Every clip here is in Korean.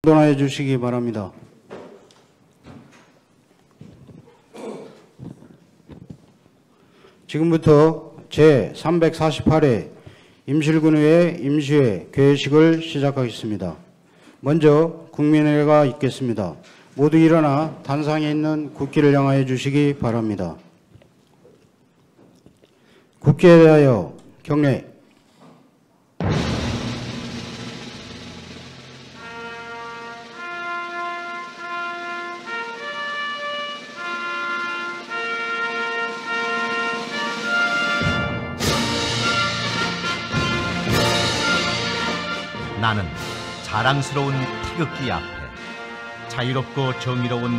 don하여 주시기 바랍니다. 지금부터 제348회 임실군의회 임시회 개회식을 시작하겠습니다. 먼저 국민회가 있겠습니다. 모두 일어나 단상에 있는 국기를 향하여 주시기 바랍니다. 국기에 대하여 경례. 나는 자랑스러운 태극기 앞에 자유롭고 정의로운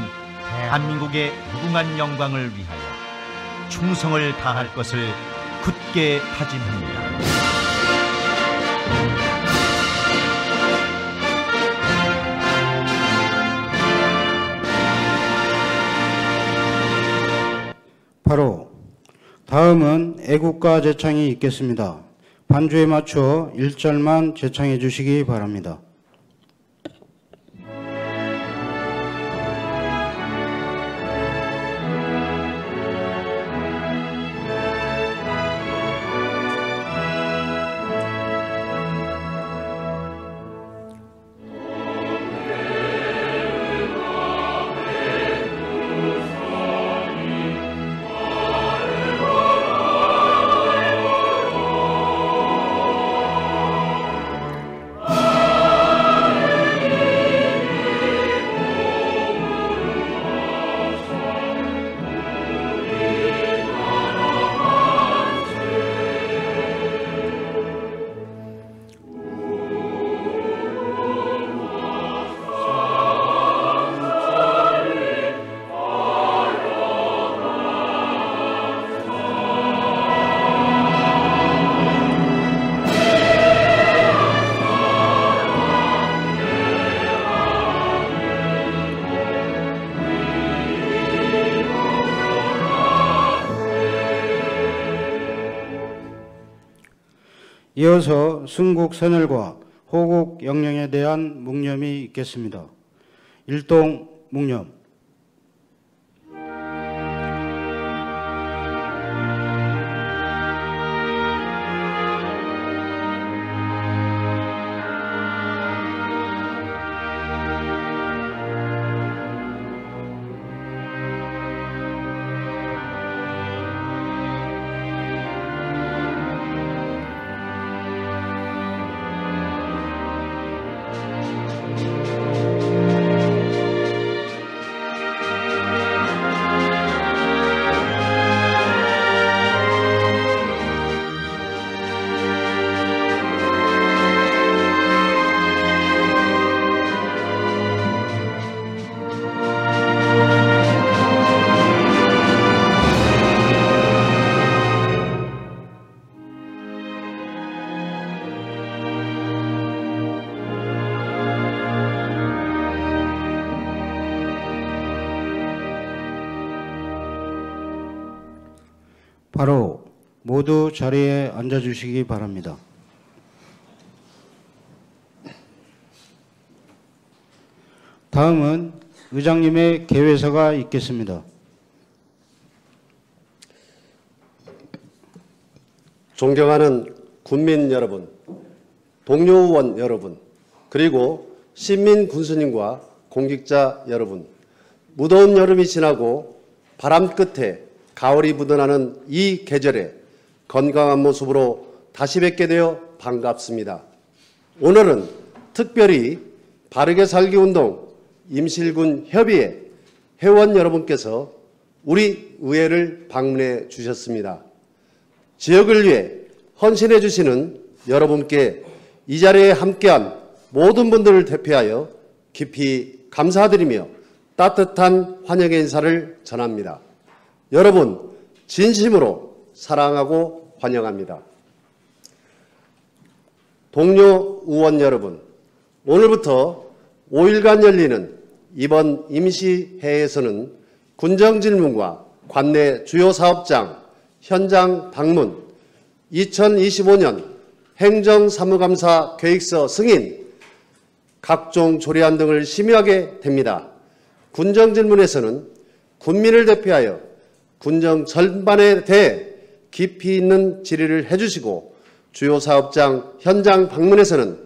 대한민국의 무궁한 영광을 위하여 충성을 다할 것을 굳게 다짐합니다. 바로 다음은 애국가 제창이 있겠습니다. 반주에 맞춰 1절만 제창해 주시기 바랍니다. 이어서 순국 선열과 호국 영령에 대한 묵념이 있겠습니다. 일동 묵념. 바로 모두 자리에 앉아주시기 바랍니다. 다음은 의장님의 개회서가 있겠습니다. 존경하는 군민 여러분, 동료 의원 여러분, 그리고 시민 군수님과 공직자 여러분, 무더운 여름이 지나고 바람 끝에 가을이 묻어나는 이 계절에 건강한 모습으로 다시 뵙게 되어 반갑습니다. 오늘은 특별히 바르게 살기 운동 임실군 협의회 회원 여러분께서 우리 의회를 방문해 주셨습니다. 지역을 위해 헌신해 주시는 여러분께 이 자리에 함께한 모든 분들을 대표하여 깊이 감사드리며 따뜻한 환영의 인사를 전합니다. 여러분 진심으로 사랑하고 환영합니다. 동료 의원 여러분, 오늘부터 5일간 열리는 이번 임시회에서는 군정질문과 관내 주요 사업장 현장 방문, 2025년 행정사무감사 계획서 승인, 각종 조례안 등을 심의하게 됩니다. 군정질문에서는 군민을 대표하여 군정 전반에 대해 깊이 있는 질의를 해주시고 주요 사업장 현장 방문에서는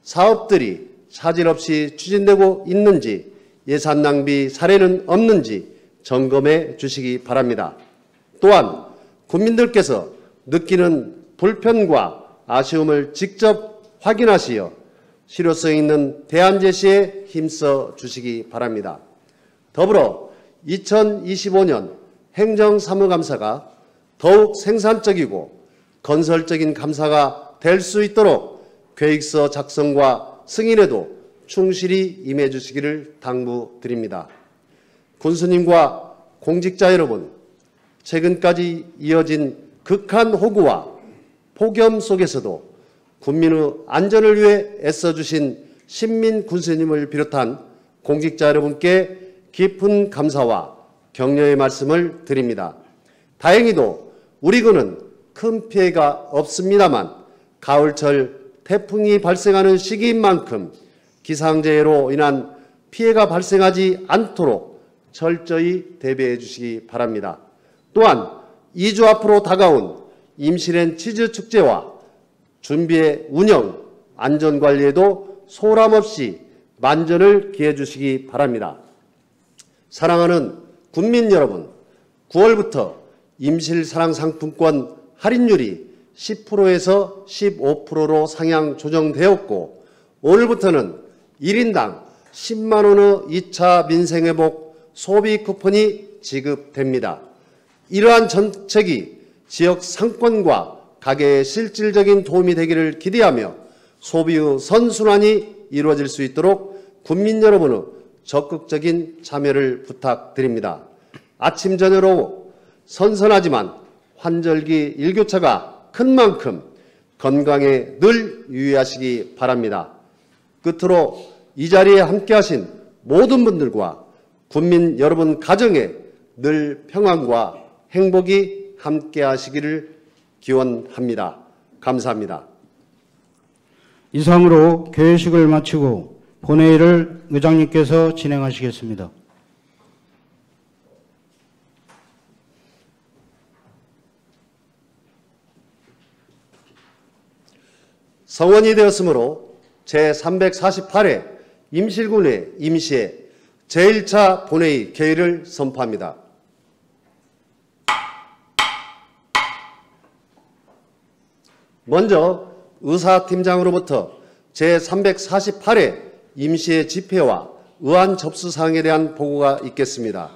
사업들이 차질 없이 추진되고 있는지 예산 낭비 사례는 없는지 점검해 주시기 바랍니다. 또한 국민들께서 느끼는 불편과 아쉬움을 직접 확인하시어 실효성 있는 대안 제시에 힘써 주시기 바랍니다. 더불어 2025년 행정사무감사가 더욱 생산적이고 건설적인 감사가 될 수 있도록 계획서 작성과 승인에도 충실히 임해 주시기를 당부드립니다. 군수님과 공직자 여러분, 최근까지 이어진 극한 호구와 폭염 속에서도 국민의 안전을 위해 애써주신 신민 군수님을 비롯한 공직자 여러분께 깊은 감사와 격려의 말씀을 드립니다. 다행히도 우리 군은 큰 피해가 없습니다만 가을철 태풍이 발생하는 시기인 만큼 기상재해로 인한 피해가 발생하지 않도록 철저히 대비해 주시기 바랍니다. 또한 2주 앞으로 다가온 임실엔 치즈축제와 준비의 운영, 안전관리에도 소홀함 없이 만전을 기해 주시기 바랍니다. 사랑하는 국민 여러분, 9월부터 임실사랑상품권 할인율이 10%에서 15%로 상향 조정되었고 오늘부터는 1인당 10만 원의 2차 민생회복 소비 쿠폰이 지급됩니다. 이러한 정책이 지역 상권과 가게에 실질적인 도움이 되기를 기대하며 소비의 선순환이 이루어질 수 있도록 국민 여러분의 적극적인 참여를 부탁드립니다. 아침 저녁으로 선선하지만 환절기 일교차가 큰 만큼 건강에 늘 유의하시기 바랍니다. 끝으로 이 자리에 함께하신 모든 분들과 국민 여러분 가정에 늘 평안과 행복이 함께하시기를 기원합니다. 감사합니다. 이상으로 개회식을 마치고 본회의를 의장님께서 진행하시겠습니다. 성원이 되었으므로 제348회 임실군의 임시회 제1차 본회의 개의를 선포합니다. 먼저 의사팀장으로부터 제348회 임시회 집회와 의안 접수사항에 대한 보고가 있겠습니다.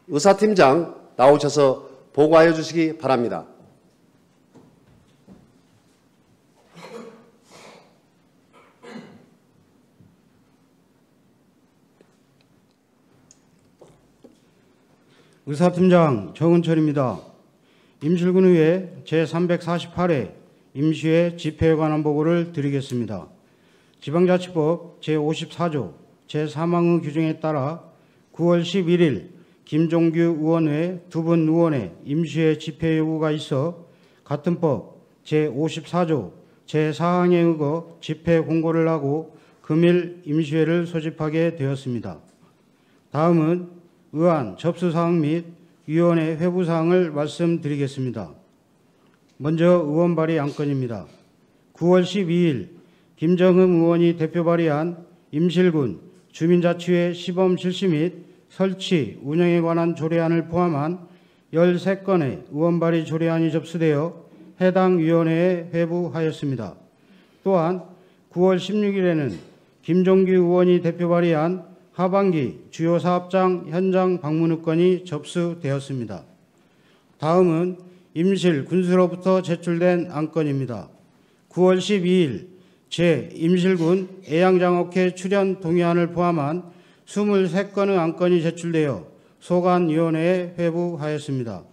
의사팀장 나오셔서 보고하여 주시기 바랍니다. 의사팀장 정은철입니다. 임실군의회 제348회 임시회 집회에 관한 보고를 드리겠습니다. 지방자치법 제54조 제3항의 규정에 따라 9월 11일 김종규 의원 외 두 분 의원의 임시회 집회 요구가 있어 같은 법 제54조 제4항에 의거 집회 공고를 하고 금일 임시회를 소집하게 되었습니다. 다음은 의안 접수사항 및 위원회 회부사항을 말씀드리겠습니다. 먼저 의원 발의 안건입니다. 9월 12일 김정흠 의원이 대표 발의한 임실군 주민자치회 시범 실시 및 설치, 운영에 관한 조례안을 포함한 13건의 의원 발의 조례안이 접수되어 해당 위원회에 회부하였습니다. 또한 9월 16일에는 김종규 의원이 대표 발의한 하반기 주요 사업장 현장 방문의 건이 접수되었습니다. 다음은 임실 군수로부터 제출된 안건입니다. 9월 12일 제 임실군 애양장학회 출연 동의안을 포함한 23건의 안건이 제출되어 소관위원회에 회부하였습니다.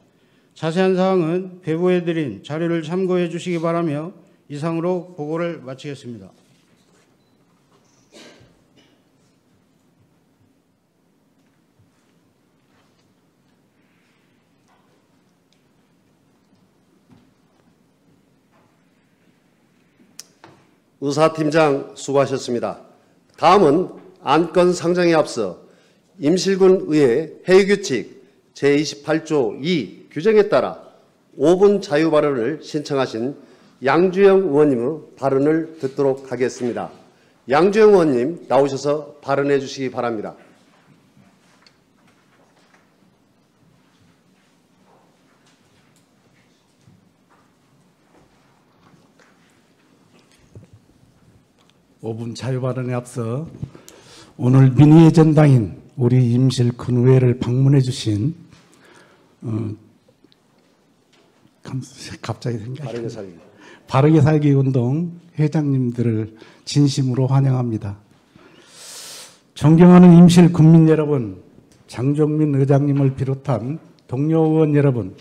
자세한 사항은 배부해드린 자료를 참고해 주시기 바라며 이상으로 보고를 마치겠습니다. 의사팀장 수고하셨습니다. 다음은 안건 상정에 앞서 임실군 의회 회의규칙 제28조 2 규정에 따라 5분 자유 발언을 신청하신 양주영 의원님의 발언을 듣도록 하겠습니다. 양주영 의원님 나오셔서 발언해 주시기 바랍니다. (5분) 자유 발언에 앞서 오늘 민의의 전당인 우리 임실군 의회를 방문해 주신 갑자기 생각이 바르게 살기 운동 회장님들을 진심으로 환영합니다. 존경하는 임실 군민 여러분, 장종민 의장님을 비롯한 동료 의원 여러분,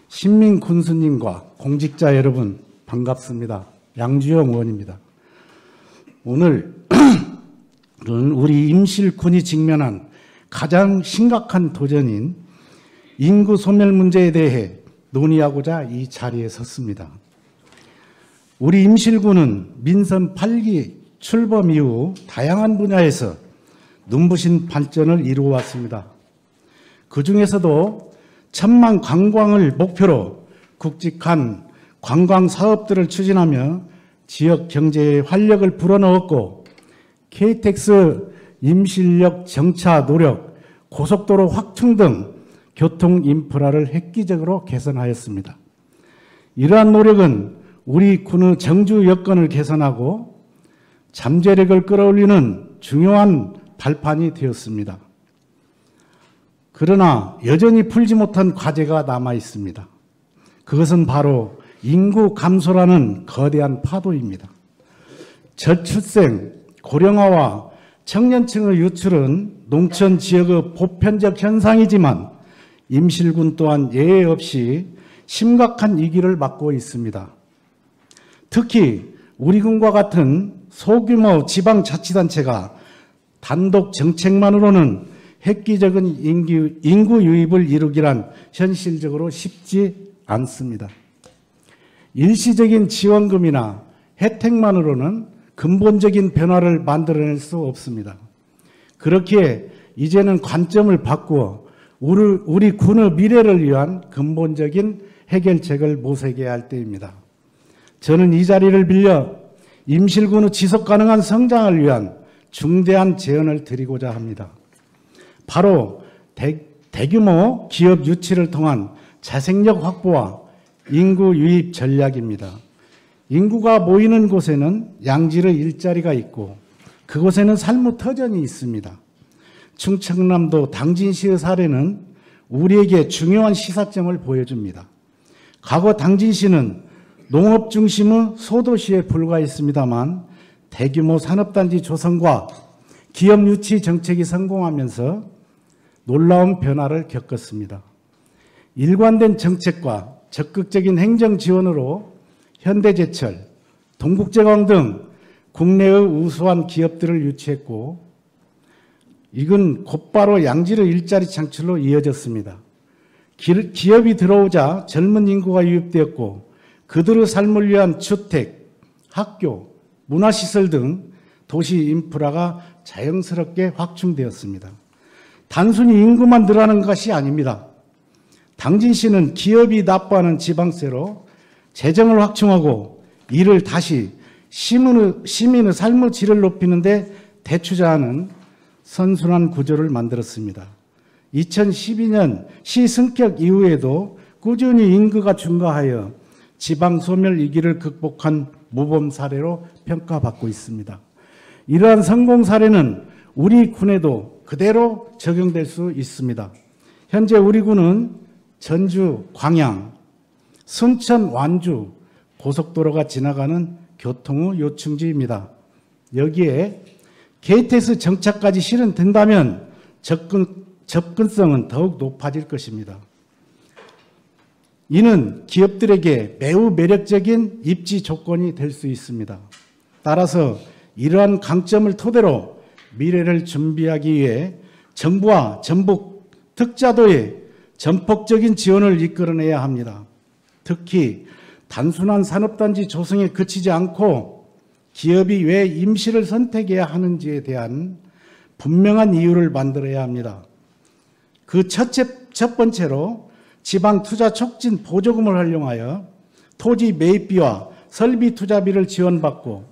신민 군수님과 공직자 여러분 반갑습니다. 양주영 의원입니다. 오늘은 우리 임실군이 직면한 가장 심각한 도전인 인구 소멸 문제에 대해 논의하고자 이 자리에 섰습니다. 우리 임실군은 민선 8기 출범 이후 다양한 분야에서 눈부신 발전을 이루어왔습니다. 그중에서도 천만 관광을 목표로 굵직한 관광 사업들을 추진하며 지역 경제에 활력을 불어넣었고, KTX 임실역 정차 노력, 고속도로 확충 등 교통 인프라를 획기적으로 개선하였습니다. 이러한 노력은 우리 군의 정주 여건을 개선하고 잠재력을 끌어올리는 중요한 발판이 되었습니다. 그러나 여전히 풀지 못한 과제가 남아 있습니다. 그것은 바로 인구 감소라는 거대한 파도입니다. 저출생, 고령화와 청년층의 유출은 농촌 지역의 보편적 현상이지만 임실군 또한 예외 없이 심각한 위기를 맞고 있습니다. 특히 우리 군과 같은 소규모 지방자치단체가 단독 정책만으로는 획기적인 인구 유입을 이루기란 현실적으로 쉽지 않습니다. 일시적인 지원금이나 혜택만으로는 근본적인 변화를 만들어낼 수 없습니다. 그렇기에 이제는 관점을 바꾸어 우리 군의 미래를 위한 근본적인 해결책을 모색해야 할 때입니다. 저는 이 자리를 빌려 임실군의 지속가능한 성장을 위한 중대한 제언을 드리고자 합니다. 바로 대규모 기업 유치를 통한 자생력 확보와 인구 유입 전략입니다. 인구가 모이는 곳에는 양질의 일자리가 있고 그곳에는 삶의 터전이 있습니다. 충청남도 당진시의 사례는 우리에게 중요한 시사점을 보여줍니다. 과거 당진시는 농업 중심의 소도시에 불과했습니다만 대규모 산업단지 조성과 기업 유치 정책이 성공하면서 놀라운 변화를 겪었습니다. 일관된 정책과 적극적인 행정 지원으로 현대제철, 동국제광 등 국내의 우수한 기업들을 유치했고, 이건 곧바로 양질의 일자리 창출로 이어졌습니다. 기업이 들어오자 젊은 인구가 유입되었고 그들의 삶을 위한 주택, 학교, 문화시설 등 도시 인프라가 자연스럽게 확충되었습니다. 단순히 인구만 늘어나는 것이 아닙니다. 당진시는 기업이 납부하는 지방세로 재정을 확충하고 이를 다시 시민의 삶의 질을 높이는 데 대투자하는 선순환 구조를 만들었습니다. 2012년 시 승격 이후에도 꾸준히 인구가 증가하여 지방 소멸 위기를 극복한 모범 사례로 평가받고 있습니다. 이러한 성공 사례는 우리 군에도 그대로 적용될 수 있습니다. 현재 우리 군은 전주, 광양, 순천, 완주 고속도로가 지나가는 교통의 요충지입니다. 여기에 KTX 정차까지 실현된다면 접근성은 더욱 높아질 것입니다. 이는 기업들에게 매우 매력적인 입지 조건이 될 수 있습니다. 따라서 이러한 강점을 토대로 미래를 준비하기 위해 정부와 전북 특자도의 전폭적인 지원을 이끌어내야 합니다. 특히 단순한 산업단지 조성에 그치지 않고 기업이 왜 임시를 선택해야 하는지에 대한 분명한 이유를 만들어야 합니다. 그 첫 번째로 지방 투자 촉진 보조금을 활용하여 토지 매입비와 설비 투자비를 지원받고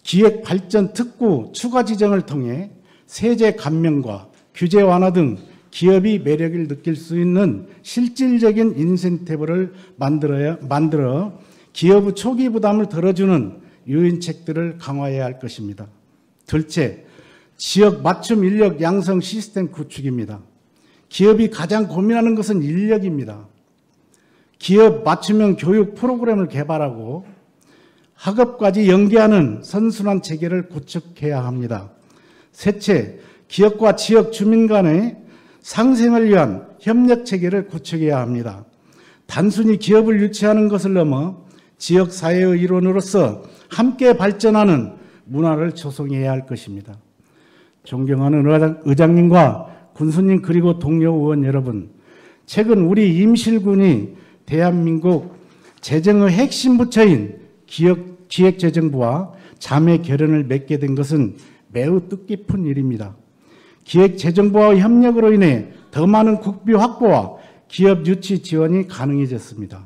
기획 발전 특구 추가 지정을 통해 세제 감면과 규제 완화 등 기업이 매력을 느낄 수 있는 실질적인 인센티브를 만들어 기업의 초기 부담을 덜어주는 유인책들을 강화해야 할 것입니다. 둘째, 지역 맞춤 인력 양성 시스템 구축입니다. 기업이 가장 고민하는 것은 인력입니다. 기업 맞춤형 교육 프로그램을 개발하고 학업까지 연계하는 선순환 체계를 구축해야 합니다. 셋째, 기업과 지역 주민 간의 상생을 위한 협력 체계를 구축해야 합니다. 단순히 기업을 유치하는 것을 넘어 지역 사회의 일원으로서 함께 발전하는 문화를 조성해야 할 것입니다. 존경하는 의장님과 군수님 그리고 동료 의원 여러분, 최근 우리 임실군이 대한민국 재정의 핵심 부처인 기획재정부와 자매 결연을 맺게 된 것은 매우 뜻깊은 일입니다. 기획재정부와의 협력으로 인해 더 많은 국비 확보와 기업 유치 지원이 가능해졌습니다.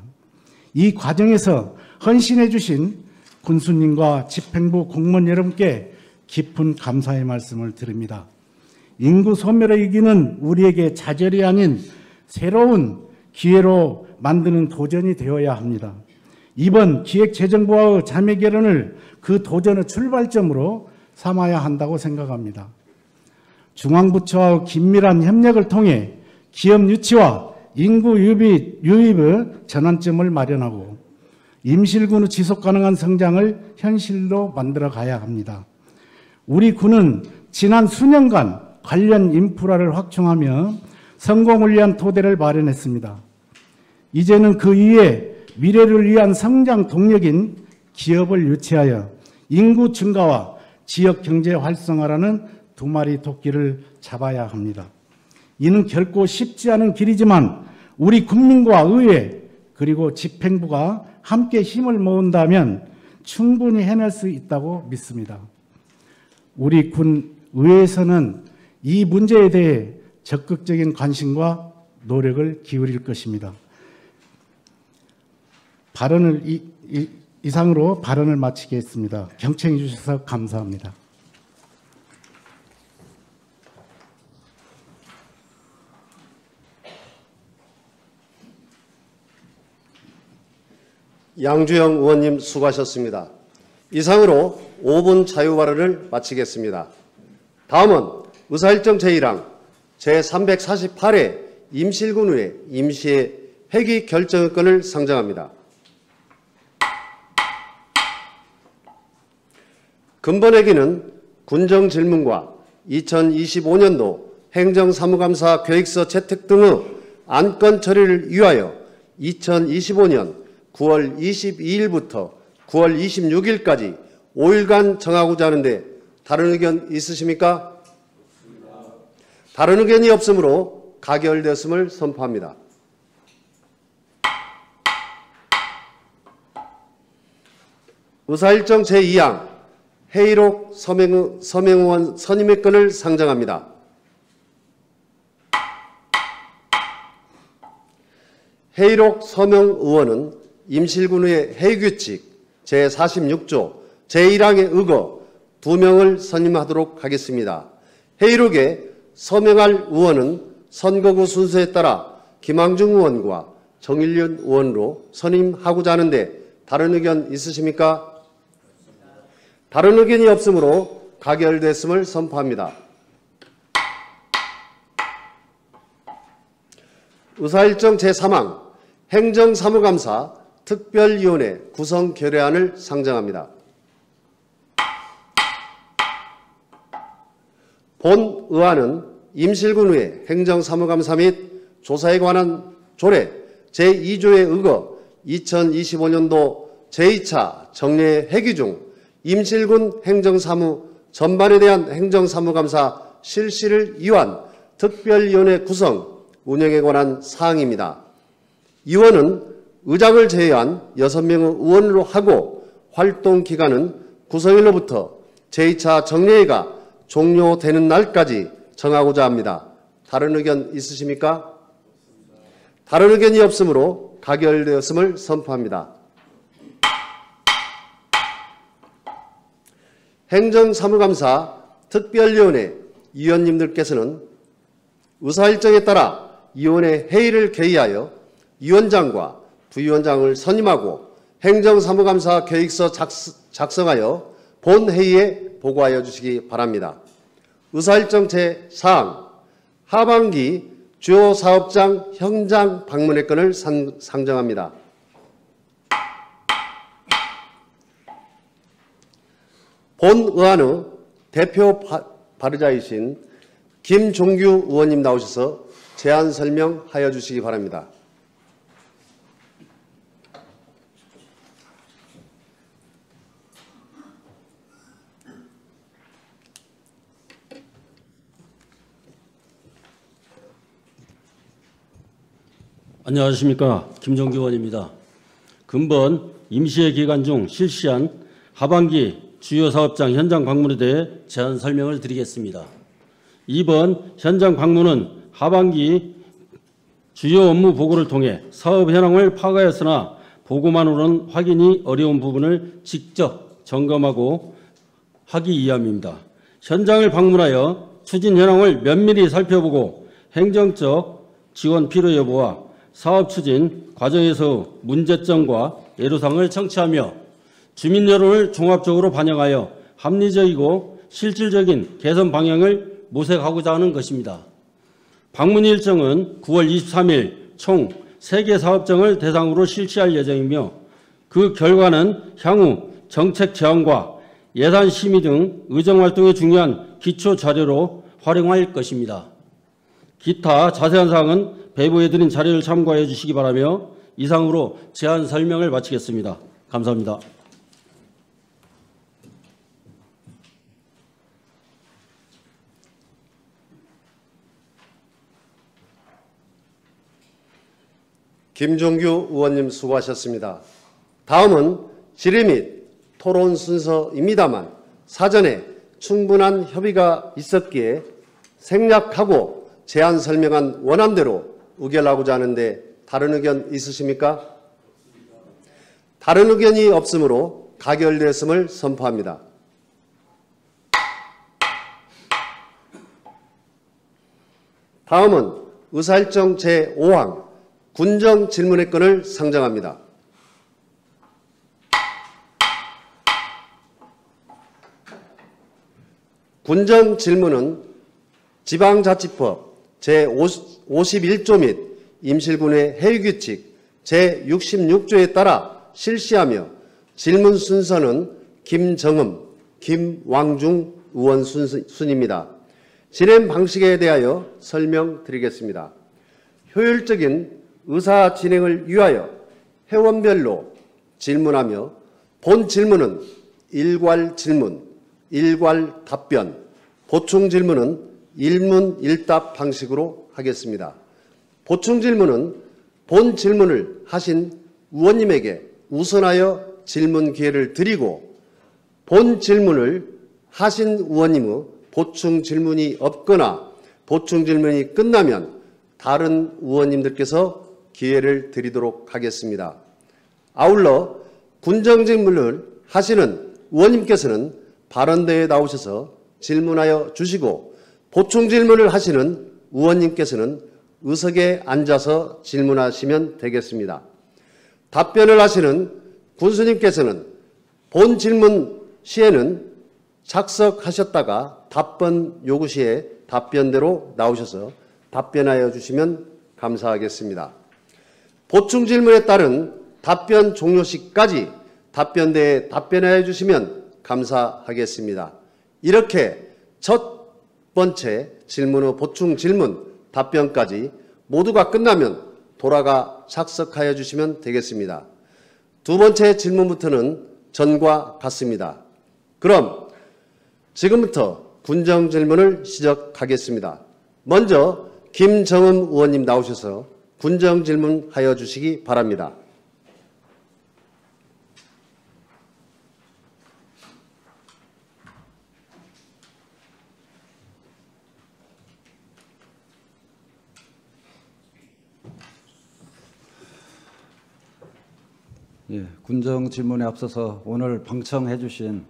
이 과정에서 헌신해 주신 군수님과 집행부 공무원 여러분께 깊은 감사의 말씀을 드립니다. 인구 소멸의 위기는 우리에게 좌절이 아닌 새로운 기회로 만드는 도전이 되어야 합니다. 이번 기획재정부와의 자매 결연을 그 도전의 출발점으로 삼아야 한다고 생각합니다. 중앙부처와의 긴밀한 협력을 통해 기업 유치와 인구 유입의 전환점을 마련하고 임실군의 지속가능한 성장을 현실로 만들어 가야 합니다. 우리 군은 지난 수년간 관련 인프라를 확충하며 성공을 위한 토대를 마련했습니다. 이제는 그 위에 미래를 위한 성장 동력인 기업을 유치하여 인구 증가와 지역 경제 활성화라는 두 마리 토끼를 잡아야 합니다. 이는 결코 쉽지 않은 길이지만 우리 국민과 의회 그리고 집행부가 함께 힘을 모은다면 충분히 해낼 수 있다고 믿습니다. 우리 군 의회에서는 이 문제에 대해 적극적인 관심과 노력을 기울일 것입니다. 이상으로 발언을 마치겠습니다. 경청해 주셔서 감사합니다. 양주영 의원님 수고하셨습니다. 이상으로 5분 자유 발언을 마치겠습니다. 다음은 의사일정 제1항 제348회 임실군의회 임시회 회기 결정권을 상정합니다. 근본 회기는 군정 질문과 2025년도 행정사무감사 계획서 채택 등의 안건 처리를 위하여 2025년 9월 22일부터 9월 26일까지 5일간 정하고자 하는데 다른 의견 있으십니까? 다른 의견이 없으므로 가결되었음을 선포합니다. 의사일정 제2항 회의록 서명의원 선임의 건을 상정합니다. 회의록 서명의원은 임실군의회 회의규칙 제46조 제1항에 의거 2명을 선임하도록 하겠습니다. 회의록에 서명할 의원은 선거구 순서에 따라 김항중 의원과 정일련 의원으로 선임하고자 하는데 다른 의견 있으십니까? 다른 의견이 없으므로 가결됐음을 선포합니다. 의사일정 제3항 행정사무감사 특별위원회 구성 결의안을 상정합니다. 본 의안은 임실군의회 행정사무감사 및 조사에 관한 조례 제2조에 의거 2025년도 제2차 정례 회기 중 임실군 행정사무 전반에 대한 행정사무감사 실시를 위한 특별위원회 구성, 운영에 관한 사항입니다. 위원은 의장을 제외한 6명의 의원으로 하고 활동 기간은 구성일로부터 제2차 정례회가 종료되는 날까지 정하고자 합니다. 다른 의견 있으십니까? 다른 의견이 없으므로 가결되었음을 선포합니다. 행정사무감사 특별위원회 위원님들께서는 의사일정에 따라 위원회 회의를 개의하여 위원장과 부위원장을 선임하고 행정사무감사 계획서 작성하여 본회의에 보고하여 주시기 바랍니다. 의사일정 제4항 하반기 주요 사업장 현장 방문의 건을 상정합니다. 본 의안의 대표 발의자이신 김종규 의원님 나오셔서 제안 설명하여 주시기 바랍니다. 안녕하십니까. 김종규 의원입니다. 근본 임시회 기간 중 실시한 하반기 주요 사업장 현장 방문에 대해 제안 설명을 드리겠습니다. 이번 현장 방문은 하반기 주요 업무 보고를 통해 사업 현황을 파악하였으나 보고만으로는 확인이 어려운 부분을 직접 점검하고 하기 위함입니다. 현장을 방문하여 추진 현황을 면밀히 살펴보고 행정적 지원 필요 여부와 사업 추진 과정에서 문제점과 애로사항을 청취하며 주민 여론을 종합적으로 반영하여 합리적이고 실질적인 개선 방향을 모색하고자 하는 것입니다. 방문 일정은 9월 23일 총 3개 사업장을 대상으로 실시할 예정이며 그 결과는 향후 정책 제안과 예산 심의 등 의정활동에 중요한 기초 자료로 활용할 것입니다. 기타 자세한 사항은 배부해드린 자료를 참고해 주시기 바라며 이상으로 제안 설명을 마치겠습니다. 감사합니다. 김종규 의원님 수고하셨습니다. 다음은 질의 및 토론 순서입니다만 사전에 충분한 협의가 있었기에 생략하고 제안 설명한 원안대로 의결하고자 하는데 다른 의견 있으십니까? 다른 의견이 없으므로 가결되었음을 선포합니다. 다음은 의사일정 제5항 군정 질문의 건을 상정합니다. 군정 질문은 지방자치법 제51조 및 임실군의 해유규칙 제66조에 따라 실시하며 질문 순서는 김정음, 김왕중 의원 순입니다. 진행 방식에 대하여 설명드리겠습니다. 효율적인 의사 진행을 위하여 회원별로 질문하며 본 질문은 일괄 질문, 일괄 답변, 보충 질문은 일문일답 방식으로 하겠습니다. 보충 질문은 본 질문을 하신 의원님에게 우선하여 질문 기회를 드리고 본 질문을 하신 의원님의 보충 질문이 없거나 보충 질문이 끝나면 다른 의원님들께서 기회를 드리도록 하겠습니다. 아울러 군정 질문을 하시는 의원님께서는 발언대에 나오셔서 질문하여 주시고 보충 질문을 하시는 의원님께서는 의석에 앉아서 질문하시면 되겠습니다. 답변을 하시는 군수님께서는 본 질문 시에는 착석하셨다가 답변 요구 시에 답변대로 나오셔서 답변하여 주시면 감사하겠습니다. 보충 질문에 따른 답변 종료 시까지 답변대에 답변하여 주시면 감사하겠습니다. 이렇게 첫 번째 질문의 보충 질문 답변까지 모두가 끝나면 돌아가 착석하여 주시면 되겠습니다. 두 번째 질문부터는 전과 같습니다. 그럼 지금부터 군정 질문을 시작하겠습니다. 먼저 김정음 의원님 나오셔서 군정 질문하여 주시기 바랍니다. 예, 군정 질문에 앞서서 오늘 방청해 주신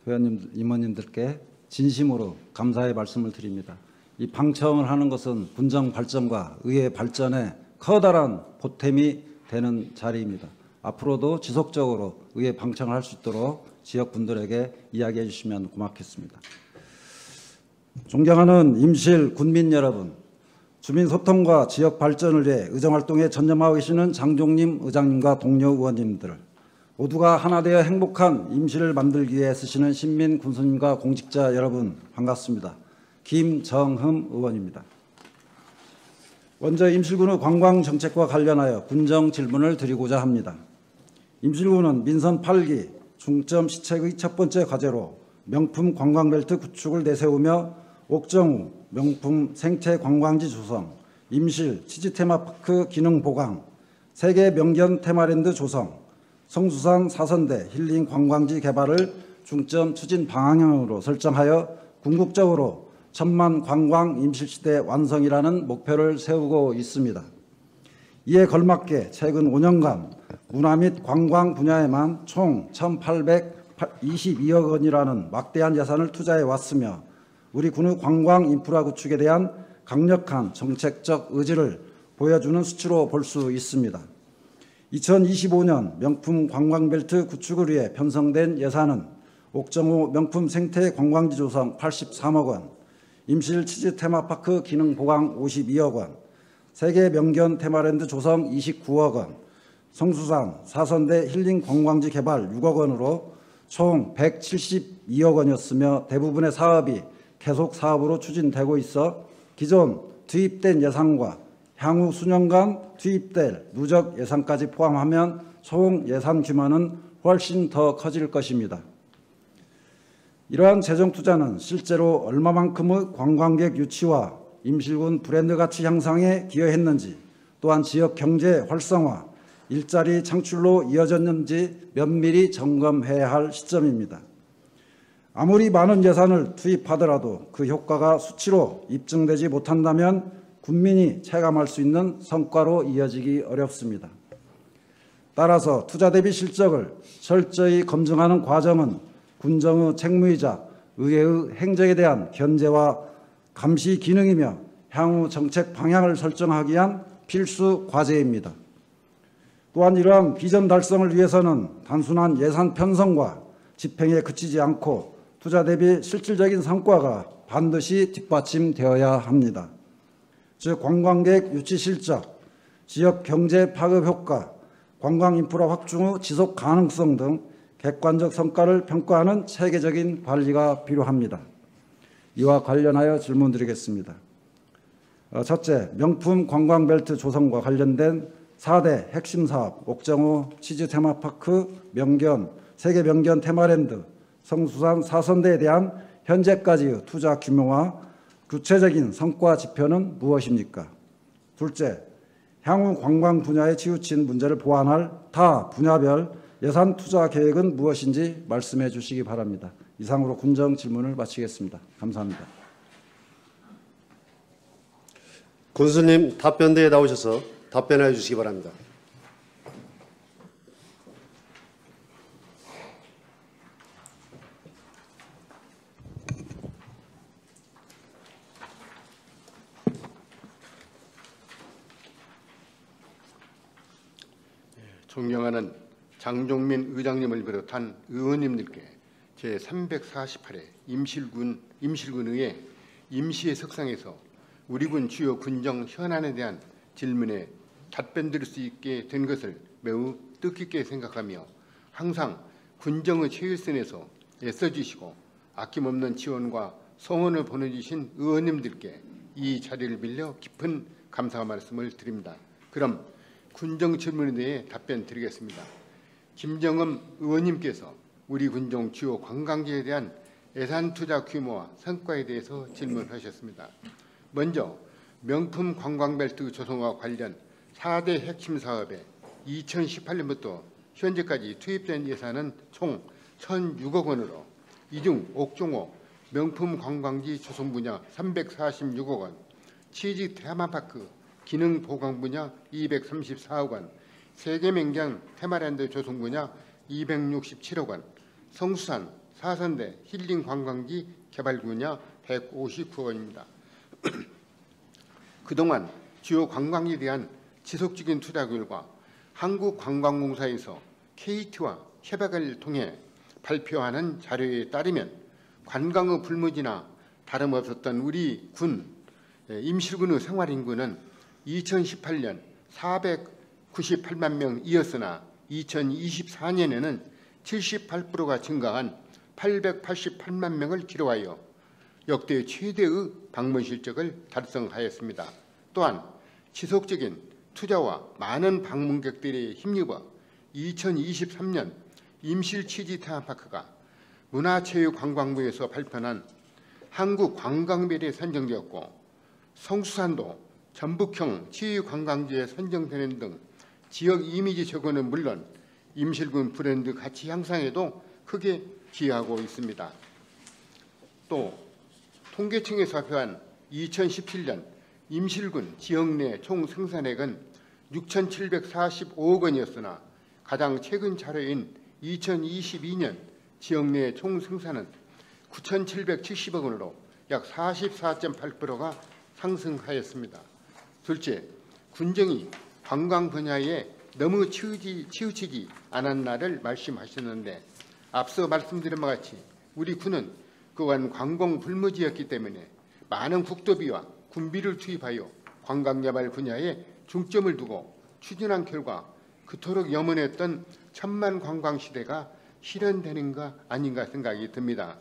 회원님, 임원님들께 진심으로 감사의 말씀을 드립니다. 이 방청을 하는 것은 군정 발전과 의회 발전에 커다란 보탬이 되는 자리입니다. 앞으로도 지속적으로 의회 방청을 할 수 있도록 지역 분들에게 이야기해 주시면 고맙겠습니다. 존경하는 임실 군민 여러분, 주민소통과 지역 발전을 위해 의정활동에 전념하고 계시는 장종림 의장님과 동료 의원님들, 모두가 하나 되어 행복한 임실을 만들기 위해 쓰시는 신민 군수님과 공직자 여러분 반갑습니다. 김정흠 의원입니다. 먼저 임실군의 관광정책과 관련하여 군정 질문을 드리고자 합니다. 임실군은 민선 8기 중점 시책의 첫 번째 과제로 명품 관광벨트 구축을 내세우며 옥정우 명품 생태 관광지 조성, 임실 치즈 테마파크 기능 보강, 세계 명견 테마랜드 조성, 성수산 4선대 힐링 관광지 개발을 중점 추진 방향으로 설정하여 궁극적으로 1000만 관광 임실시대 완성이라는 목표를 세우고 있습니다. 이에 걸맞게 최근 5년간 문화 및 관광 분야에만 총 1,822억 원이라는 막대한 예산을 투자해 왔으며 우리 군의 관광 인프라 구축에 대한 강력한 정책적 의지를 보여주는 수치로 볼 수 있습니다. 2025년 명품 관광벨트 구축을 위해 편성된 예산은 옥정호 명품 생태 관광지 조성 83억 원, 임실 치즈 테마파크 기능 보강 52억 원, 세계 명견 테마랜드 조성 29억 원, 성수산 4선대 힐링 관광지 개발 6억 원으로 총 172억 원이었으며 대부분의 사업이 계속 사업으로 추진되고 있어 기존 투입된 예산과 향후 수년간 투입될 누적 예산까지 포함하면 총 예산 규모는 훨씬 더 커질 것입니다. 이러한 재정 투자는 실제로 얼마만큼의 관광객 유치와 임실군 브랜드 가치 향상에 기여했는지, 또한 지역 경제 활성화, 일자리 창출로 이어졌는지 면밀히 점검해야 할 시점입니다. 아무리 많은 예산을 투입하더라도 그 효과가 수치로 입증되지 못한다면 군민이 체감할 수 있는 성과로 이어지기 어렵습니다. 따라서 투자 대비 실적을 철저히 검증하는 과정은 군정의 책무이자 의회의 행정에 대한 견제와 감시 기능이며 향후 정책 방향을 설정하기 위한 필수 과제입니다. 또한 이러한 비전 달성을 위해서는 단순한 예산 편성과 집행에 그치지 않고 투자 대비 실질적인 성과가 반드시 뒷받침되어야 합니다. 즉 관광객 유치 실적, 지역 경제 파급 효과, 관광 인프라 확충의 지속 가능성 등 객관적 성과를 평가하는 체계적인 관리가 필요합니다. 이와 관련하여 질문드리겠습니다. 첫째, 명품 관광벨트 조성과 관련된 4대 핵심 사업, 옥정호 치즈 테마파크, 명견, 세계 명견 테마랜드, 성수산 4선대에 대한 현재까지의 투자 규모와 구체적인 성과 지표는 무엇입니까? 둘째, 향후 관광 분야에 치우친 문제를 보완할 타 분야별 예산 투자 계획은 무엇인지 말씀해 주시기 바랍니다. 이상으로 군정 질문을 마치겠습니다. 감사합니다. 군수님 답변대에 나오셔서 답변해 주시기 바랍니다. 존경하는 장종민 의장님을 비롯한 의원님들께 제348회 임실군의회 임시회 석상에서 우리 군 주요 군정 현안에 대한 질문에 답변 드릴 수 있게 된 것을 매우 뜻깊게 생각하며 항상 군정의 최일선에서 애써주시고 아낌없는 지원과 성원을 보내주신 의원님들께 이 자리를 빌려 깊은 감사 말씀을 드립니다. 그럼 군정 질문에 대해 답변 드리겠습니다. 김정흠 의원님께서 우리 군정 주요 관광지에 대한 예산 투자 규모와 성과에 대해서 질문하셨습니다. 먼저 명품 관광벨트 조성과 관련 4대 핵심 사업에 2018년부터 현재까지 투입된 예산은 총 1,006억 원으로 이 중 옥정호 명품 관광지 조성 분야 346억 원, 치즈 테마파크 기능 보강 분야 234억 원, 세계맹장 테마랜드 조성분야 267억 원, 성수산 4선대 힐링 관광지 개발 분야 159억 원입니다. 그동안 주요 관광에 대한 지속적인 투자 결과 한국관광공사에서 KT와 협약을 통해 발표하는 자료에 따르면 관광의 불모지나 다름없었던 우리 군 임실군의 생활인구는 2018년 498만 명이었으나 2024년에는 78%가 증가한 888만 명을 기록하여 역대 최대의 방문 실적을 달성하였습니다. 또한 지속적인 투자와 많은 방문객들의 힘입어 2023년 임실 취지 테마파크가 문화체육관광부에서 발표한 한국관광별에 선정되었고 성수산도 전북형 치유관광지에 선정되는 등 지역 이미지 적어는 물론 임실군 브랜드 가치 향상에도 크게 기여하고 있습니다. 또 통계청에서 발표한 2017년 임실군 지역 내 총 생산액은 6,745억 원이었으나 가장 최근 자료인 2022년 지역 내 총 생산은 9,770억 원으로 약 44.8%가 상승하였습니다. 둘째, 군정이 관광 분야에 너무 치우치지 않았나를 말씀하셨는데 앞서 말씀드린 바와 같이 우리 군은 그간 관공 불모지였기 때문에 많은 국도비와 군비를 투입하여 관광개발 분야에 중점을 두고 추진한 결과 그토록 염원했던 천만 관광 시대가 실현되는가 아닌가 생각이 듭니다.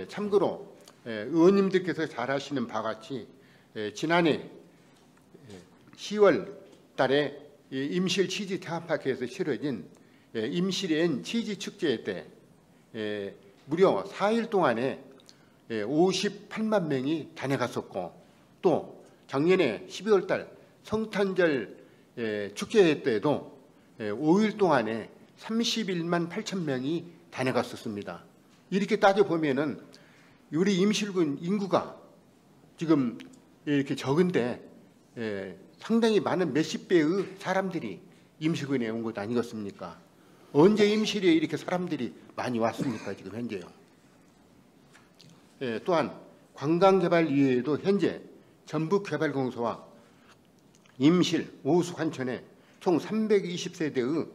참고로 의원님들께서 잘 아시는 바와 같이 지난해 10월 달에 임실 치지 테마파크에서 치러진 임실엔 치지 축제 때 무려 4일 동안에 58만 명이 다녀갔었고 또 작년에 12월 달 성탄절 축제 때에도 5일 동안에 31만 8천 명이 다녀갔었습니다. 이렇게 따져보면은 우리 임실군 인구가 지금 이렇게 적은데 상당히 많은 몇십 배의 사람들이 임실군에 온 것 아니겠습니까? 언제 임실에 이렇게 사람들이 많이 왔습니까? 지금 현재요. 또한 관광개발 이외에도 현재 전북개발공사와 임실, 오수, 환천에 총 320세대의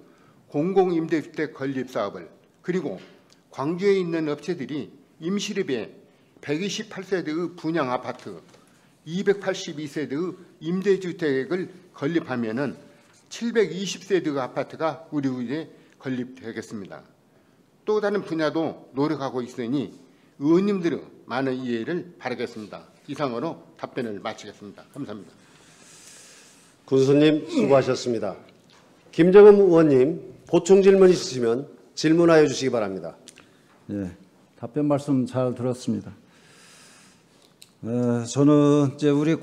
공공임대주택 건립 사업을 그리고 광주에 있는 업체들이 임실읍에 128세대의 분양 아파트, 282세대의 임대주택을 건립하면은 720세대의 아파트가 우리 군에 건립되겠습니다. 또 다른 분야도 노력하고 있으니 의원님들의 많은 이해를 바라겠습니다. 이상으로 답변을 마치겠습니다. 감사합니다. 군수님 수고하셨습니다. 김정은 의원님 보충 질문 있으시면 질문하여 주시기 바랍니다. 예, 답변 말씀 잘 들었습니다. 저는 이제 우리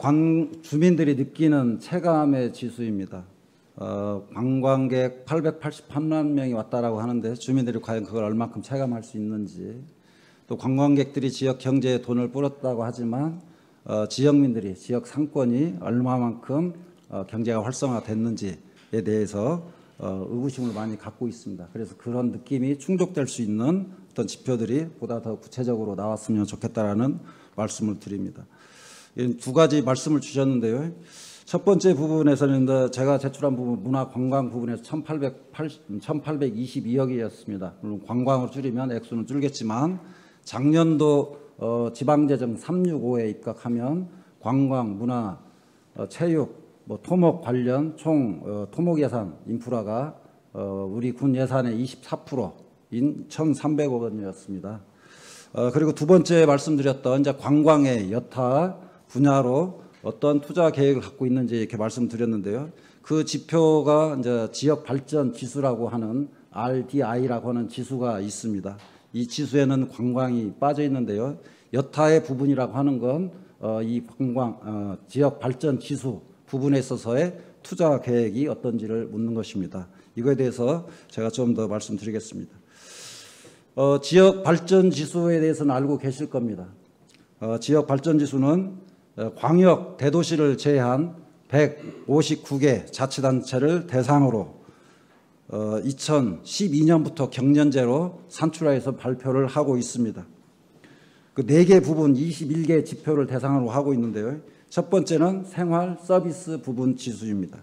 주민들이 느끼는 체감의 지수입니다. 관광객 888만 명이 왔다라고 하는데 주민들이 과연 그걸 얼마큼 체감할 수 있는지, 또 관광객들이 지역 경제에 돈을 뿌렸다고 하지만 지역민들이 지역 상권이 얼마만큼 경제가 활성화됐는지에 대해서 의구심을 많이 갖고 있습니다. 그래서 그런 느낌이 충족될 수 있는 어떤 지표들이 보다 더 구체적으로 나왔으면 좋겠다라는 말씀을 드립니다. 두 가지 말씀을 주셨는데요. 첫 번째 부분에서는 제가 제출한 부분 문화관광 부분에서 1,822억이었습니다. 물론 관광으로 줄이면 액수는 줄겠지만 작년도 지방재정 365에 입각하면 관광, 문화, 체육, 토목 관련 총 토목 예산 인프라가 우리 군 예산의 24%인 1,300억 원이었습니다. 그리고 두 번째 말씀드렸던 이제 관광의 여타 분야로 어떤 투자 계획을 갖고 있는지 이렇게 말씀드렸는데요. 그 지표가 이제 지역 발전 지수라고 하는 RDI라고 하는 지수가 있습니다. 이 지수에는 관광이 빠져 있는데요. 여타의 부분이라고 하는 건 이 관광 지역 발전 지수 부분에 있어서의 투자 계획이 어떤지를 묻는 것입니다. 이거에 대해서 제가 좀 더 말씀드리겠습니다. 지역 발전 지수에 대해서는 알고 계실 겁니다. 지역 발전 지수는 광역 대도시를 제외한 159개 자치단체를 대상으로 2012년부터 경년제로 산출하여서 발표를 하고 있습니다. 그 4개 부분 21개 지표를 대상으로 하고 있는데요. 첫 번째는 생활 서비스 부분 지수입니다.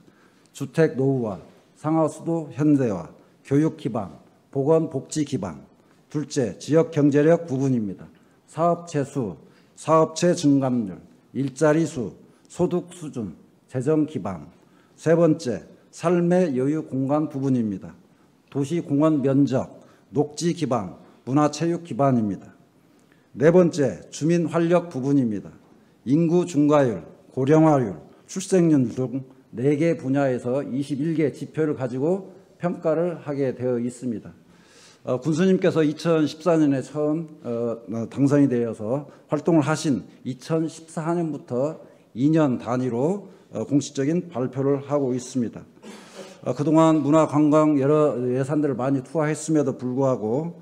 주택 노후화, 상하수도 현대화, 교육 기반, 보건 복지 기반. 둘째, 지역 경제력 부분입니다. 사업체 수, 사업체 증감률, 일자리 수, 소득 수준, 재정 기반. 세 번째, 삶의 여유 공간 부분입니다. 도시 공원 면적, 녹지 기반, 문화체육 기반입니다. 네 번째, 주민 활력 부분입니다. 인구 증가율, 고령화율, 출생률 등 4개 분야에서 21개 지표를 가지고 평가를 하게 되어 있습니다. 군수님께서 2014년에 처음 당선이 되어서 활동을 하신 2014년부터 2년 단위로 공식적인 발표를 하고 있습니다. 그동안 문화관광 여러 예산들을 많이 투하했음에도 불구하고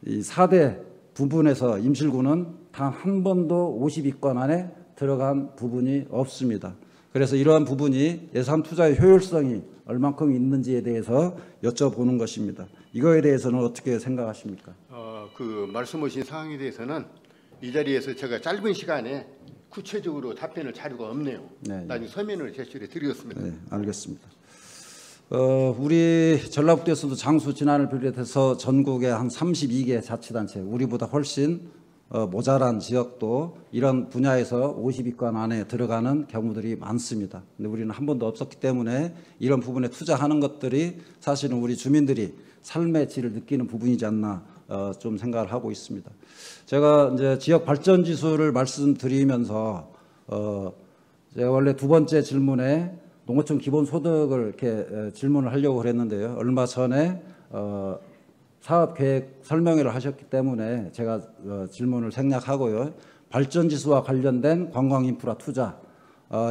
이 4대 부분에서 임실구는 단 한 번도 50위권 안에 들어간 부분이 없습니다. 그래서 이러한 부분이 예산 투자의 효율성이 얼만큼 있는지에 대해서 여쭤보는 것입니다. 이거에 대해서는 어떻게 생각하십니까? 그 말씀하신 사항에 대해서는 이 자리에서 제가 짧은 시간에 구체적으로 답변할 자료가 없네요. 네, 나중에 서면을 제출해 드리겠습니다. 네, 알겠습니다. 우리 전라북도에서도 장수 진안을 비롯해서 전국의 한 32개 자치단체, 우리보다 훨씬 모자란 지역도 이런 분야에서 50위권 안에 들어가는 경우들이 많습니다. 근데 우리는 한 번도 없었기 때문에 이런 부분에 투자하는 것들이 사실은 우리 주민들이 삶의 질을 느끼는 부분이지 않나 좀 생각을 하고 있습니다. 제가 이제 지역 발전 지수를 말씀드리면서 제가 원래 두 번째 질문에 농어촌 기본 소득을 이렇게 질문을 하려고 그랬는데요. 얼마 전에 사업 계획 설명회를 하셨기 때문에 제가 질문을 생략하고요. 발전 지수와 관련된 관광 인프라 투자,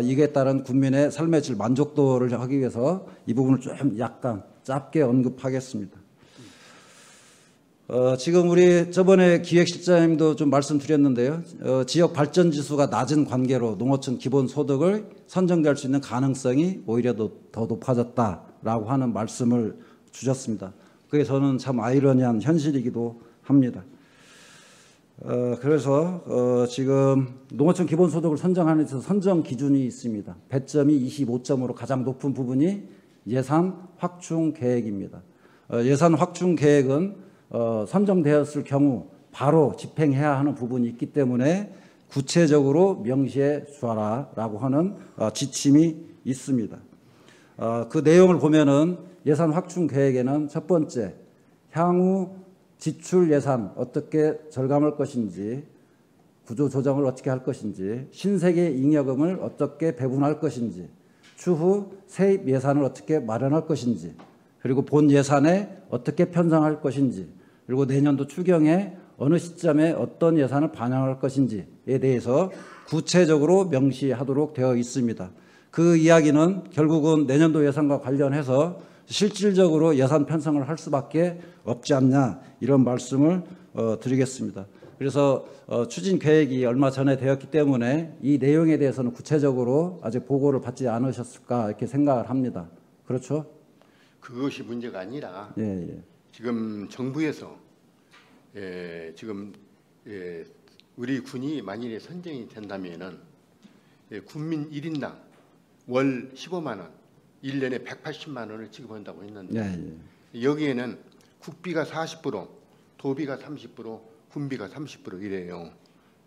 이에 따른 국민의 삶의 질 만족도를 하기 위해서 이 부분을 좀 약간 짧게 언급하겠습니다. 지금 우리 저번에 기획실장님도 좀 말씀드렸는데요. 지역 발전 지수가 낮은 관계로 농어촌 기본 소득을 선정될 수 있는 가능성이 오히려 더 높아졌다라고 하는 말씀을 주셨습니다. 그게 저는 참 아이러니한 현실이기도 합니다. 그래서 지금 농어촌 기본 소득을 선정하는 데 있어서 선정 기준이 있습니다. 배점이 25점으로 가장 높은 부분이 예산 확충 계획입니다. 예산 확충 계획은 선정되었을 경우 바로 집행해야 하는 부분이 있기 때문에 구체적으로 명시해 주어라라고 하는 지침이 있습니다. 그 내용을 보면은 예산 확충 계획에는 첫 번째, 향후 지출 예산 어떻게 절감할 것인지, 구조 조정을 어떻게 할 것인지, 신세계 잉여금을 어떻게 배분할 것인지, 추후 세입 예산을 어떻게 마련할 것인지, 그리고 본 예산에 어떻게 편성할 것인지, 그리고 내년도 추경에 어느 시점에 어떤 예산을 반영할 것인지에 대해서 구체적으로 명시하도록 되어 있습니다. 그 이야기는 결국은 내년도 예산과 관련해서 실질적으로 예산 편성을 할 수밖에 없지 않냐, 이런 말씀을 드리겠습니다. 그래서 추진 계획이 얼마 전에 되었기 때문에 이 내용에 대해서는 구체적으로 아직 보고를 받지 않으셨을까 이렇게 생각을 합니다. 그렇죠? 그것이 문제가 아니라 예. 지금 정부에서 지금 우리 군이 만일에 선정이 된다면은 군민 1인당 월 15만 원, 1년에 180만 원을 지급한다고 했는데 여기에는 국비가 40%, 도비가 30%, 군비가 30% 이래요.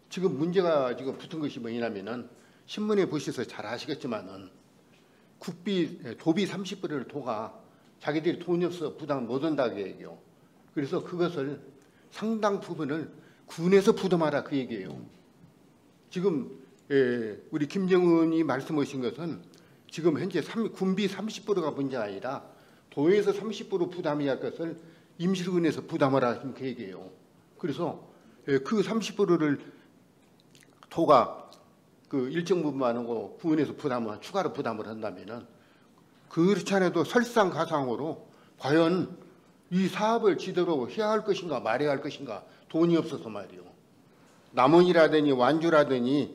지금 문제가 지금 붙은 것이 뭐냐면은 신문에 보셔서 잘 아시겠지만은 국비, 도비 30%를 도가 자기들이 돈이 없어 부담 못 한다고 얘기해요. 그래서 그것을 상당 부분을 군에서 부담하라 그 얘기예요. 지금 우리 김정은이 말씀하신 것은 지금 현재 군비 30%가 문제가 아니라 도에서 30% 부담해야 할 것을 임실군에서 부담하라 그 얘기예요. 그래서 그 30%를 도가 그 일정 부분만 하고 군에서 부담을 추가로 부담을 한다면은 그렇지 않아도 설상가상으로 과연 이 사업을 제대로 해야 할 것인가 말해야 할 것인가 돈이 없어서 말이요. 남원이라더니 완주라더니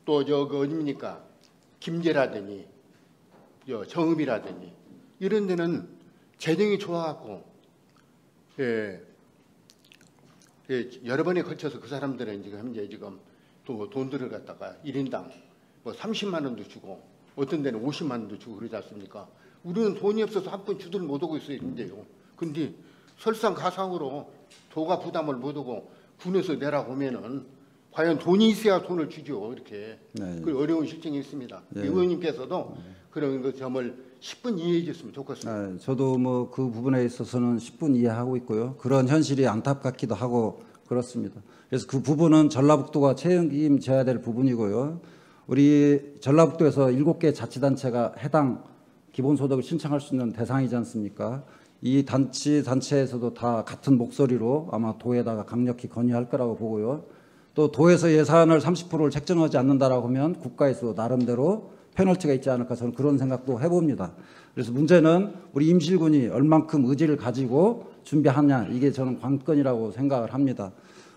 또 그 어딥니까 김제라더니 정읍이라더니 이런 데는 재정이 좋아갖고 여러 번에 걸쳐서 그 사람들은 지금 또 돈들을 갖다가 1인당 뭐 30만 원도 주고 어떤 데는 50만 원도 주고 그러지 않습니까? 우리는 돈이 없어서 한 푼 주들 못 오고 있는데요. 근데 설상가상으로 도가 부담을 못 오고 군에서 내라고 하면은 과연 돈이 있어야 돈을 주죠. 이렇게 네. 그 어려운 실정이 있습니다. 네. 의원님께서도 그런 그 점을 10분 이해해 줬으면 좋겠습니다. 네, 저도 뭐 그 부분에 있어서는 10분 이해하고 있고요. 그런 현실이 안타깝기도 하고 그렇습니다. 그래서 그 부분은 전라북도가 책임져야 될 부분이고요. 우리 전라북도에서 7개 자치단체가 해당 기본소득을 신청할 수 있는 대상이지 않습니까? 이 단체에서도 다 같은 목소리로 아마 도에다가 강력히 건의할 거라고 보고요. 또 도에서 예산을 30%를 책정하지 않는다라고 하면 국가에서 나름대로 페널티가 있지 않을까 저는 그런 생각도 해봅니다. 그래서 문제는 우리 임실군이 얼만큼 의지를 가지고 준비하냐 이게 저는 관건이라고 생각을 합니다.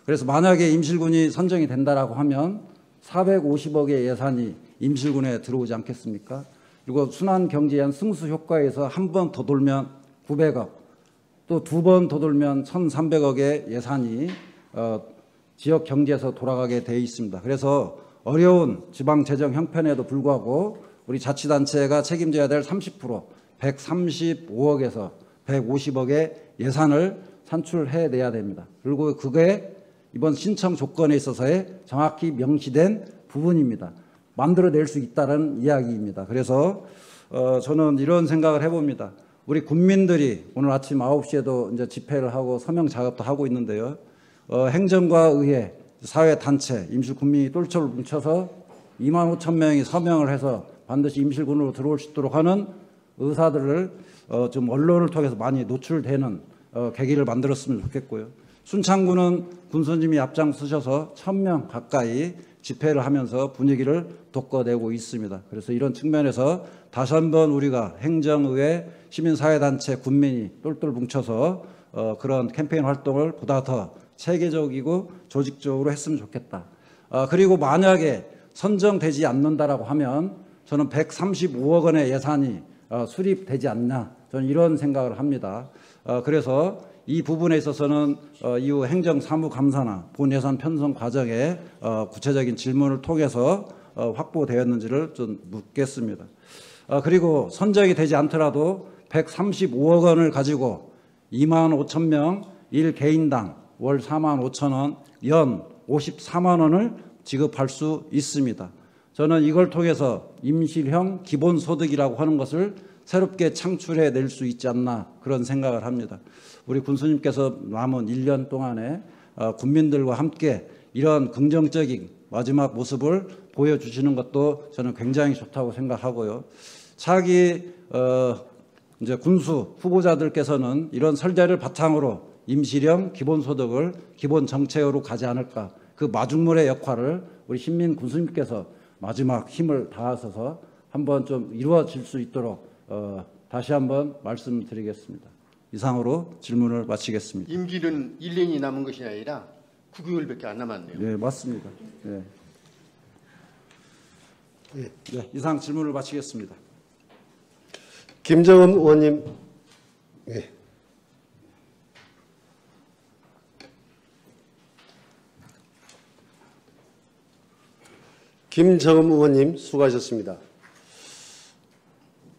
그래서 만약에 임실군이 선정이 된다라고 하면 450억의 예산이 임실군에 들어오지 않겠습니까? 그리고 순환 경제의 승수 효과에서 한 번 더 돌면 900억, 또 두 번 더 돌면 1,300억의 예산이 지역 경제에서 돌아가게 돼 있습니다. 그래서 어려운 지방 재정 형편에도 불구하고 우리 자치단체가 책임져야 될 30%, 135억에서 150억의 예산을 산출해내야 됩니다. 그리고 그게 이번 신청 조건에 있어서의 정확히 명시된 부분입니다. 만들어낼 수 있다는 이야기입니다. 그래서 저는 이런 생각을 해봅니다. 우리 국민들이 오늘 아침 9시에도 이제 집회를 하고 서명 작업도 하고 있는데요. 행정과 의회, 사회단체, 임실군민이 똘똘 뭉쳐서 2만 5천 명이 서명을 해서 반드시 임실군으로 들어올 수 있도록 하는 의사들을 좀 언론을 통해서 많이 노출되는 계기를 만들었으면 좋겠고요. 순창군은 군수님이 앞장서셔서 1,000명 가까이 집회를 하면서 분위기를 돋궈내고 있습니다. 그래서 이런 측면에서 다시 한번 우리가 행정의회, 시민사회단체, 군민이 똘똘 뭉쳐서 그런 캠페인 활동을 보다 더 체계적이고 조직적으로 했으면 좋겠다. 그리고 만약에 선정되지 않는다라고 하면 저는 135억 원의 예산이 수립되지 않나 저는 이런 생각을 합니다. 그래서 이 부분에 있어서는 이후 행정사무감사나 본예산 편성 과정에 구체적인 질문을 통해서 확보되었는지를 좀 묻겠습니다. 그리고 선정이 되지 않더라도 135억 원을 가지고 2만 5천 명 1개인당 월 4만 5천 원, 연 54만 원을 지급할 수 있습니다. 저는 이걸 통해서 임실형 기본소득이라고 하는 것을 새롭게 창출해 낼 수 있지 않나 그런 생각을 합니다. 우리 군수님께서 남은 1년 동안에 군민들과 함께 이런 긍정적인 마지막 모습을 보여주시는 것도 저는 굉장히 좋다고 생각하고요. 차기 이제 군수 후보자들께서는 이런 설계를 바탕으로 임실형 기본소득을 기본 정책으로 가지 않을까 그 마중물의 역할을 우리 신민 군수님께서 마지막 힘을 다하셔서 한번 좀 이루어질 수 있도록 다시 한번 말씀드리겠습니다. 이상으로 질문을 마치겠습니다. 임기는 1년이 남은 것이 아니라 9개월밖에 안 남았네요. 네, 맞습니다. 네. 네, 이상 질문을 마치겠습니다. 김정은 의원님. 네. 김정은 의원님 수고하셨습니다.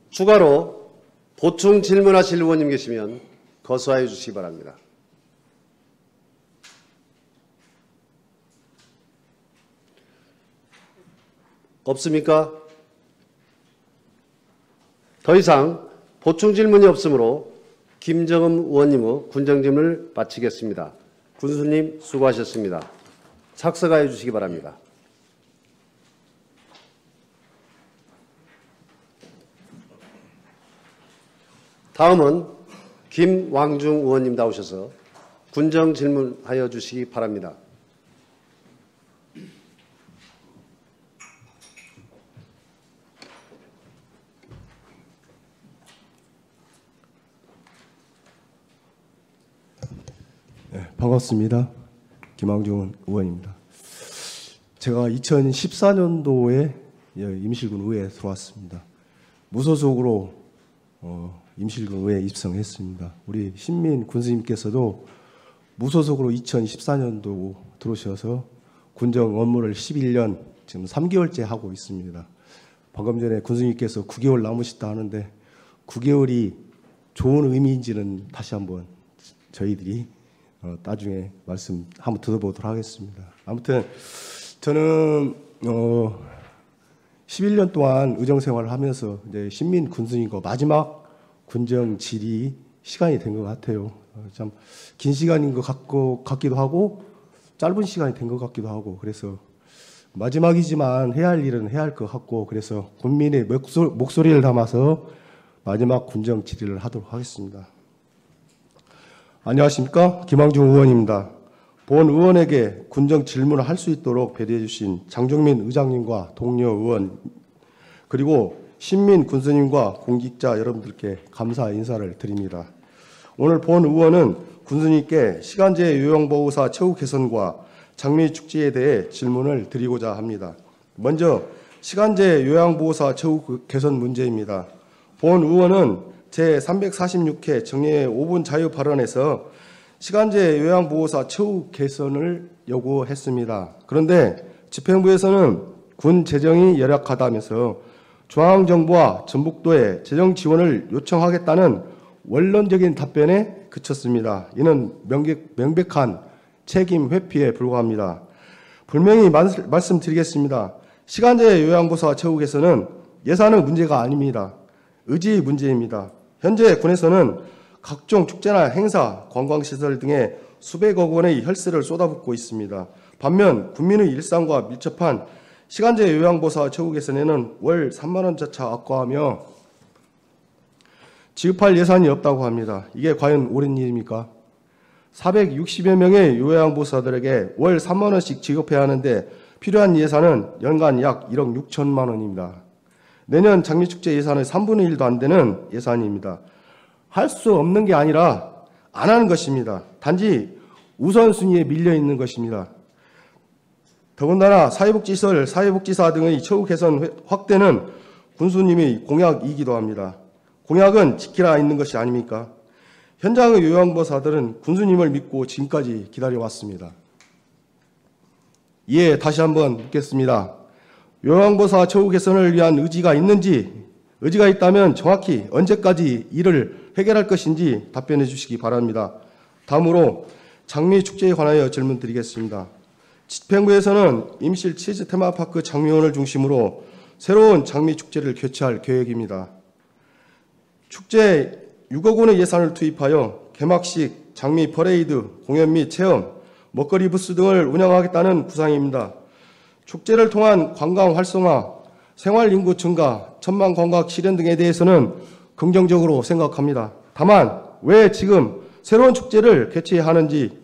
추가로 보충 질문하실 의원님 계시면 거수하여 주시기 바랍니다. 없습니까? 더 이상 보충 질문이 없으므로 김정은 의원님의 군정 질문을 마치겠습니다. 군수님 수고하셨습니다. 착석하여 주시기 바랍니다. 다음은 김왕중 의원님 나오셔서 군정 질문하여 주시기 바랍니다. 네, 반갑습니다. 김왕중 의원입니다. 제가 2014년도에 임실군 의회에 들어왔습니다. 무소속으로 임실군 의회에 입성했습니다. 우리 신민 군수님께서도 무소속으로 2014년도 들어오셔서 군정 업무를 11년 지금 3개월째 하고 있습니다. 방금 전에 군수님께서 9개월 남으셨다 하는데 9개월이 좋은 의미인지는 다시 한번 저희들이 나중에 말씀 한번 들어보도록 하겠습니다. 아무튼 저는 11년 동안 의정 생활을 하면서 이제 신민 군수님과 마지막 군정 질의 시간이 된 것 같아요. 참 긴 시간인 것 같기도 하고 짧은 시간이 된 것 같기도 하고 그래서 마지막이지만 해야 할 일은 해야 할 것 같고 그래서 국민의 목소리를 담아서 마지막 군정 질의를 하도록 하겠습니다. 안녕하십니까? 김항중 의원입니다. 본 의원에게 군정 질문을 할 수 있도록 배려해 주신 장종민 의장님과 동료 의원 그리고 신민 군수님과 공직자 여러분들께 감사 인사를 드립니다. 오늘 본 의원은 군수님께 시간제 요양보호사 처우 개선과 장미축제에 대해 질문을 드리고자 합니다. 먼저 시간제 요양보호사 처우 개선 문제입니다. 본 의원은 제346회 정례 5분 자유 발언에서 시간제 요양보호사 처우 개선을 요구했습니다. 그런데 집행부에서는 군 재정이 열악하다면서 중앙정부와 전북도에 재정 지원을 요청하겠다는 원론적인 답변에 그쳤습니다. 이는 명백한 책임 회피에 불과합니다. 분명히 말씀드리겠습니다. 시간제 요양보호사 처우 개선은 예산의 문제가 아닙니다. 의지 문제입니다. 현재 군에서는 각종 축제나 행사, 관광시설 등에 수백억 원의 혈세를 쏟아붓고 있습니다. 반면 국민의 일상과 밀접한 시간제 요양보호사 처우 개선에는 월 3만 원조차 악화하며 지급할 예산이 없다고 합니다. 이게 과연 옳은 일입니까? 460여 명의 요양보호사들에게 월 3만 원씩 지급해야 하는데 필요한 예산은 연간 약 1억 6천만 원입니다. 내년 장미축제 예산의 3분의 1도 안 되는 예산입니다. 할 수 없는 게 아니라 안 하는 것입니다. 단지 우선순위에 밀려 있는 것입니다. 더군다나 사회복지시설, 사회복지사 등의 처우 개선 확대는 군수님의 공약이기도 합니다. 공약은 지키라 있는 것이 아닙니까? 현장의 요양보호사들은 군수님을 믿고 지금까지 기다려왔습니다. 이에 다시 한번 묻겠습니다. 요양보호사 처우 개선을 위한 의지가 있는지, 의지가 있다면 정확히 언제까지 이를 해결할 것인지 답변해 주시기 바랍니다. 다음으로 장미축제에 관하여 질문 드리겠습니다. 집행부에서는 임실 치즈 테마파크 장미원을 중심으로 새로운 장미축제를 개최할 계획입니다. 축제에 6억 원의 예산을 투입하여 개막식, 장미 퍼레이드, 공연 및 체험, 먹거리 부스 등을 운영하겠다는 구상입니다. 축제를 통한 관광 활성화, 생활 인구 증가, 천만 관광 실현 등에 대해서는 긍정적으로 생각합니다. 다만 왜 지금 새로운 축제를 개최해야 하는지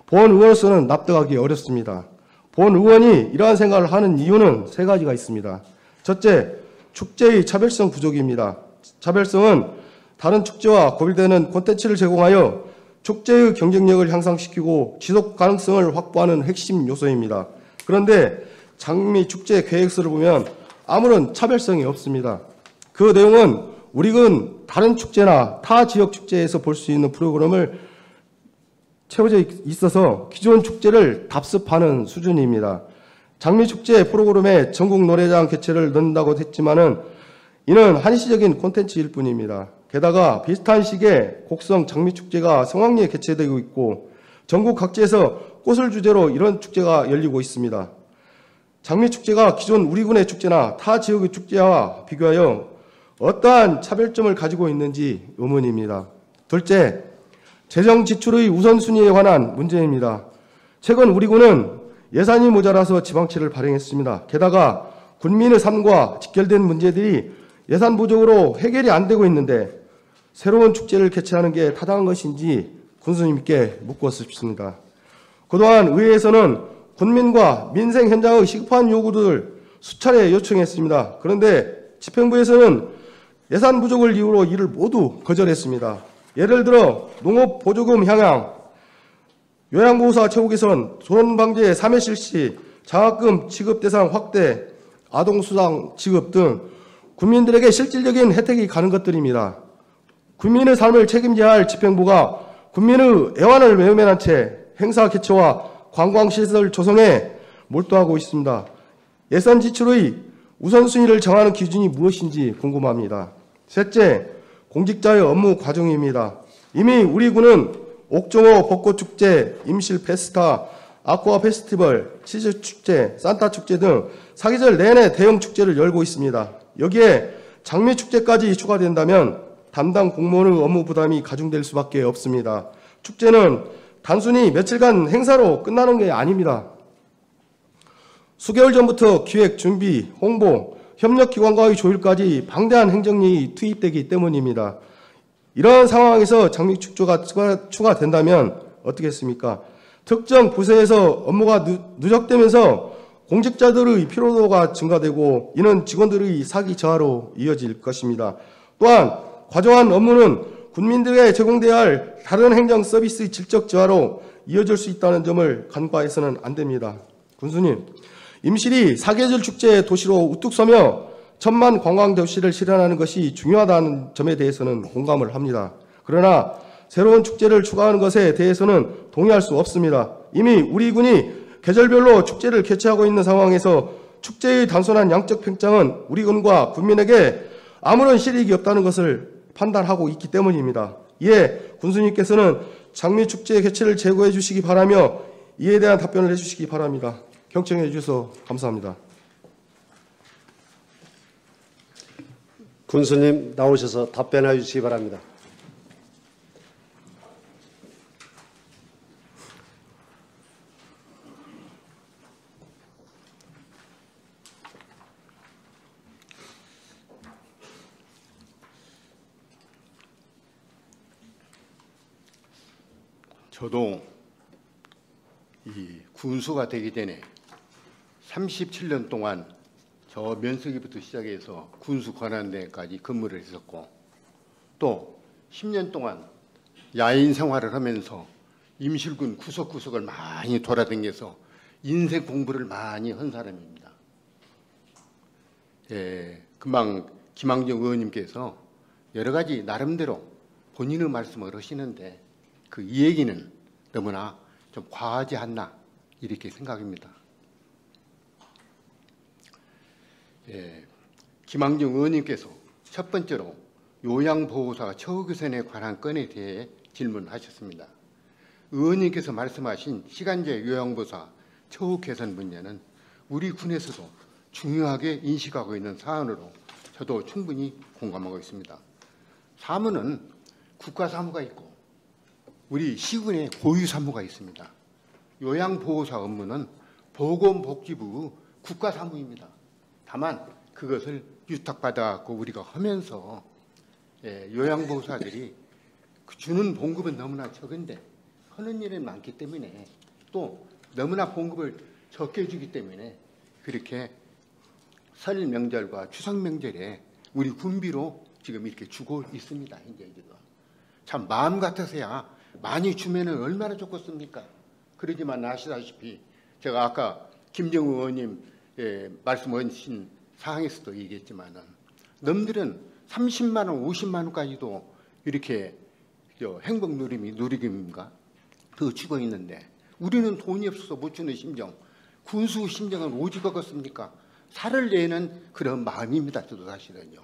본 의원으로서는 납득하기 어렵습니다. 본 의원이 이러한 생각을 하는 이유는 세 가지가 있습니다. 첫째, 축제의 차별성 부족입니다. 차별성은 다른 축제와 구별되는 콘텐츠를 제공하여 축제의 경쟁력을 향상시키고 지속 가능성을 확보하는 핵심 요소입니다. 그런데 장미 축제 계획서를 보면 아무런 차별성이 없습니다. 그 내용은 우리군 다른 축제나 타 지역 축제에서 볼 수 있는 프로그램을 채워져 있어서 기존 축제를 답습하는 수준입니다. 장미 축제 프로그램에 전국 노래장 개최를 넣는다고 했지만은 이는 한시적인 콘텐츠일 뿐입니다. 게다가 비슷한 시기에 곡성 장미축제가 성황리에 개최되고 있고 전국 각지에서 꽃을 주제로 이런 축제가 열리고 있습니다. 장미축제가 기존 우리 군의 축제나 타 지역의 축제와 비교하여 어떠한 차별점을 가지고 있는지 의문입니다. 둘째, 재정 지출의 우선순위에 관한 문제입니다. 최근 우리 군은 예산이 모자라서 지방채를 발행했습니다. 게다가 군민의 삶과 직결된 문제들이 예산 부족으로 해결이 안 되고 있는데 새로운 축제를 개최하는 게 타당한 것인지 군수님께 묻고 싶습니다. 그동안 의회에서는 군민과 민생 현장의 시급한 요구들을 수차례 요청했습니다. 그런데 집행부에서는 예산 부족을 이유로 이를 모두 거절했습니다. 예를 들어 농업 보조금 향양, 요양보호사 처우 개선, 소론방제 3회 실시, 장학금 지급 대상 확대, 아동수당 지급 등 국민들에게 실질적인 혜택이 가는 것들입니다. 국민의 삶을 책임져야 할 집행부가 국민의 애환을 외면한 채 행사 개최와 관광시설 조성에 몰두하고 있습니다. 예산 지출의 우선순위를 정하는 기준이 무엇인지 궁금합니다. 셋째, 공직자의 업무 과정입니다. 이미 우리 군은 옥정호 벚꽃축제, 임실 페스타, 아쿠아 페스티벌, 치즈축제, 산타축제 등 사계절 내내 대형 축제를 열고 있습니다. 여기에 장미축제까지 추가된다면 담당 공무원의 업무 부담이 가중될 수밖에 없습니다. 축제는 단순히 며칠간 행사로 끝나는 게 아닙니다. 수개월 전부터 기획, 준비, 홍보, 협력기관과의 조율까지 방대한 행정력이 투입되기 때문입니다. 이러한 상황에서 장미축제가 추가된다면 어떻겠습니까? 특정 부서에서 업무가 누적되면서 공직자들의 피로도가 증가되고 이는 직원들의 사기 저하로 이어질 것입니다. 또한 과도한 업무는 국민들에게 제공돼야 할 다른 행정 서비스의 질적 저하로 이어질 수 있다는 점을 간과해서는 안 됩니다. 군수님, 임실이 사계절 축제 도시로 우뚝 서며 천만 관광 도시를 실현하는 것이 중요하다는 점에 대해서는 공감을 합니다. 그러나 새로운 축제를 추가하는 것에 대해서는 동의할 수 없습니다. 이미 우리 군이 계절별로 축제를 개최하고 있는 상황에서 축제의 단순한 양적 팽창은 우리 군과 국민에게 아무런 실익이 없다는 것을 판단하고 있기 때문입니다. 이에 군수님께서는 장미축제 개최를 재고해 주시기 바라며 이에 대한 답변을 해 주시기 바랍니다. 경청해 주셔서 감사합니다. 군수님 나오셔서 답변해 주시기 바랍니다. 저도 이 군수가 되기 전에 37년 동안 저 면석이부터 시작해서 군수 권한대까지 근무를 했었고 또 10년 동안 야인 생활을 하면서 임실군 구석구석을 많이 돌아다녀서 인생 공부를 많이 한 사람입니다. 금방 김항정 의원님께서 여러 가지 나름대로 본인의 말씀을 하시는데 이 얘기는 너무나 좀 과하지 않나 이렇게 생각합니다. 김항정 의원님께서 첫 번째로 요양보호사 처우개선에 관한 건에 대해 질문하셨습니다. 의원님께서 말씀하신 시간제 요양보호사 처우개선 문제는 우리 군에서도 중요하게 인식하고 있는 사안으로 저도 충분히 공감하고 있습니다. 사무는 국가사무가 있고 우리 시군에 고유사무가 있습니다. 요양보호사 업무는 보건복지부 국가사무입니다. 다만 그것을 유탁받아갖고 우리가 하면서 요양보호사들이 주는 봉급은 너무나 적은데 하는 일은 많기 때문에 또 너무나 봉급을 적게 주기 때문에 그렇게 설 명절과 추석 명절에 우리 군비로 지금 이렇게 주고 있습니다. 현재 지금 참 마음 같아서야 많이 주면은 얼마나 좋겠습니까? 그러지만 아시다시피 제가 아까 김정우 의원님 말씀하신 사항에서도 얘기했지만은 남들은 30만 원, 50만 원까지도 이렇게 행복누리김인가 더 주고 있는데 우리는 돈이 없어서 못 주는 심정, 군수 심정은 오직 어떻습니까? 살을 내는 그런 마음입니다. 저도 사실은요.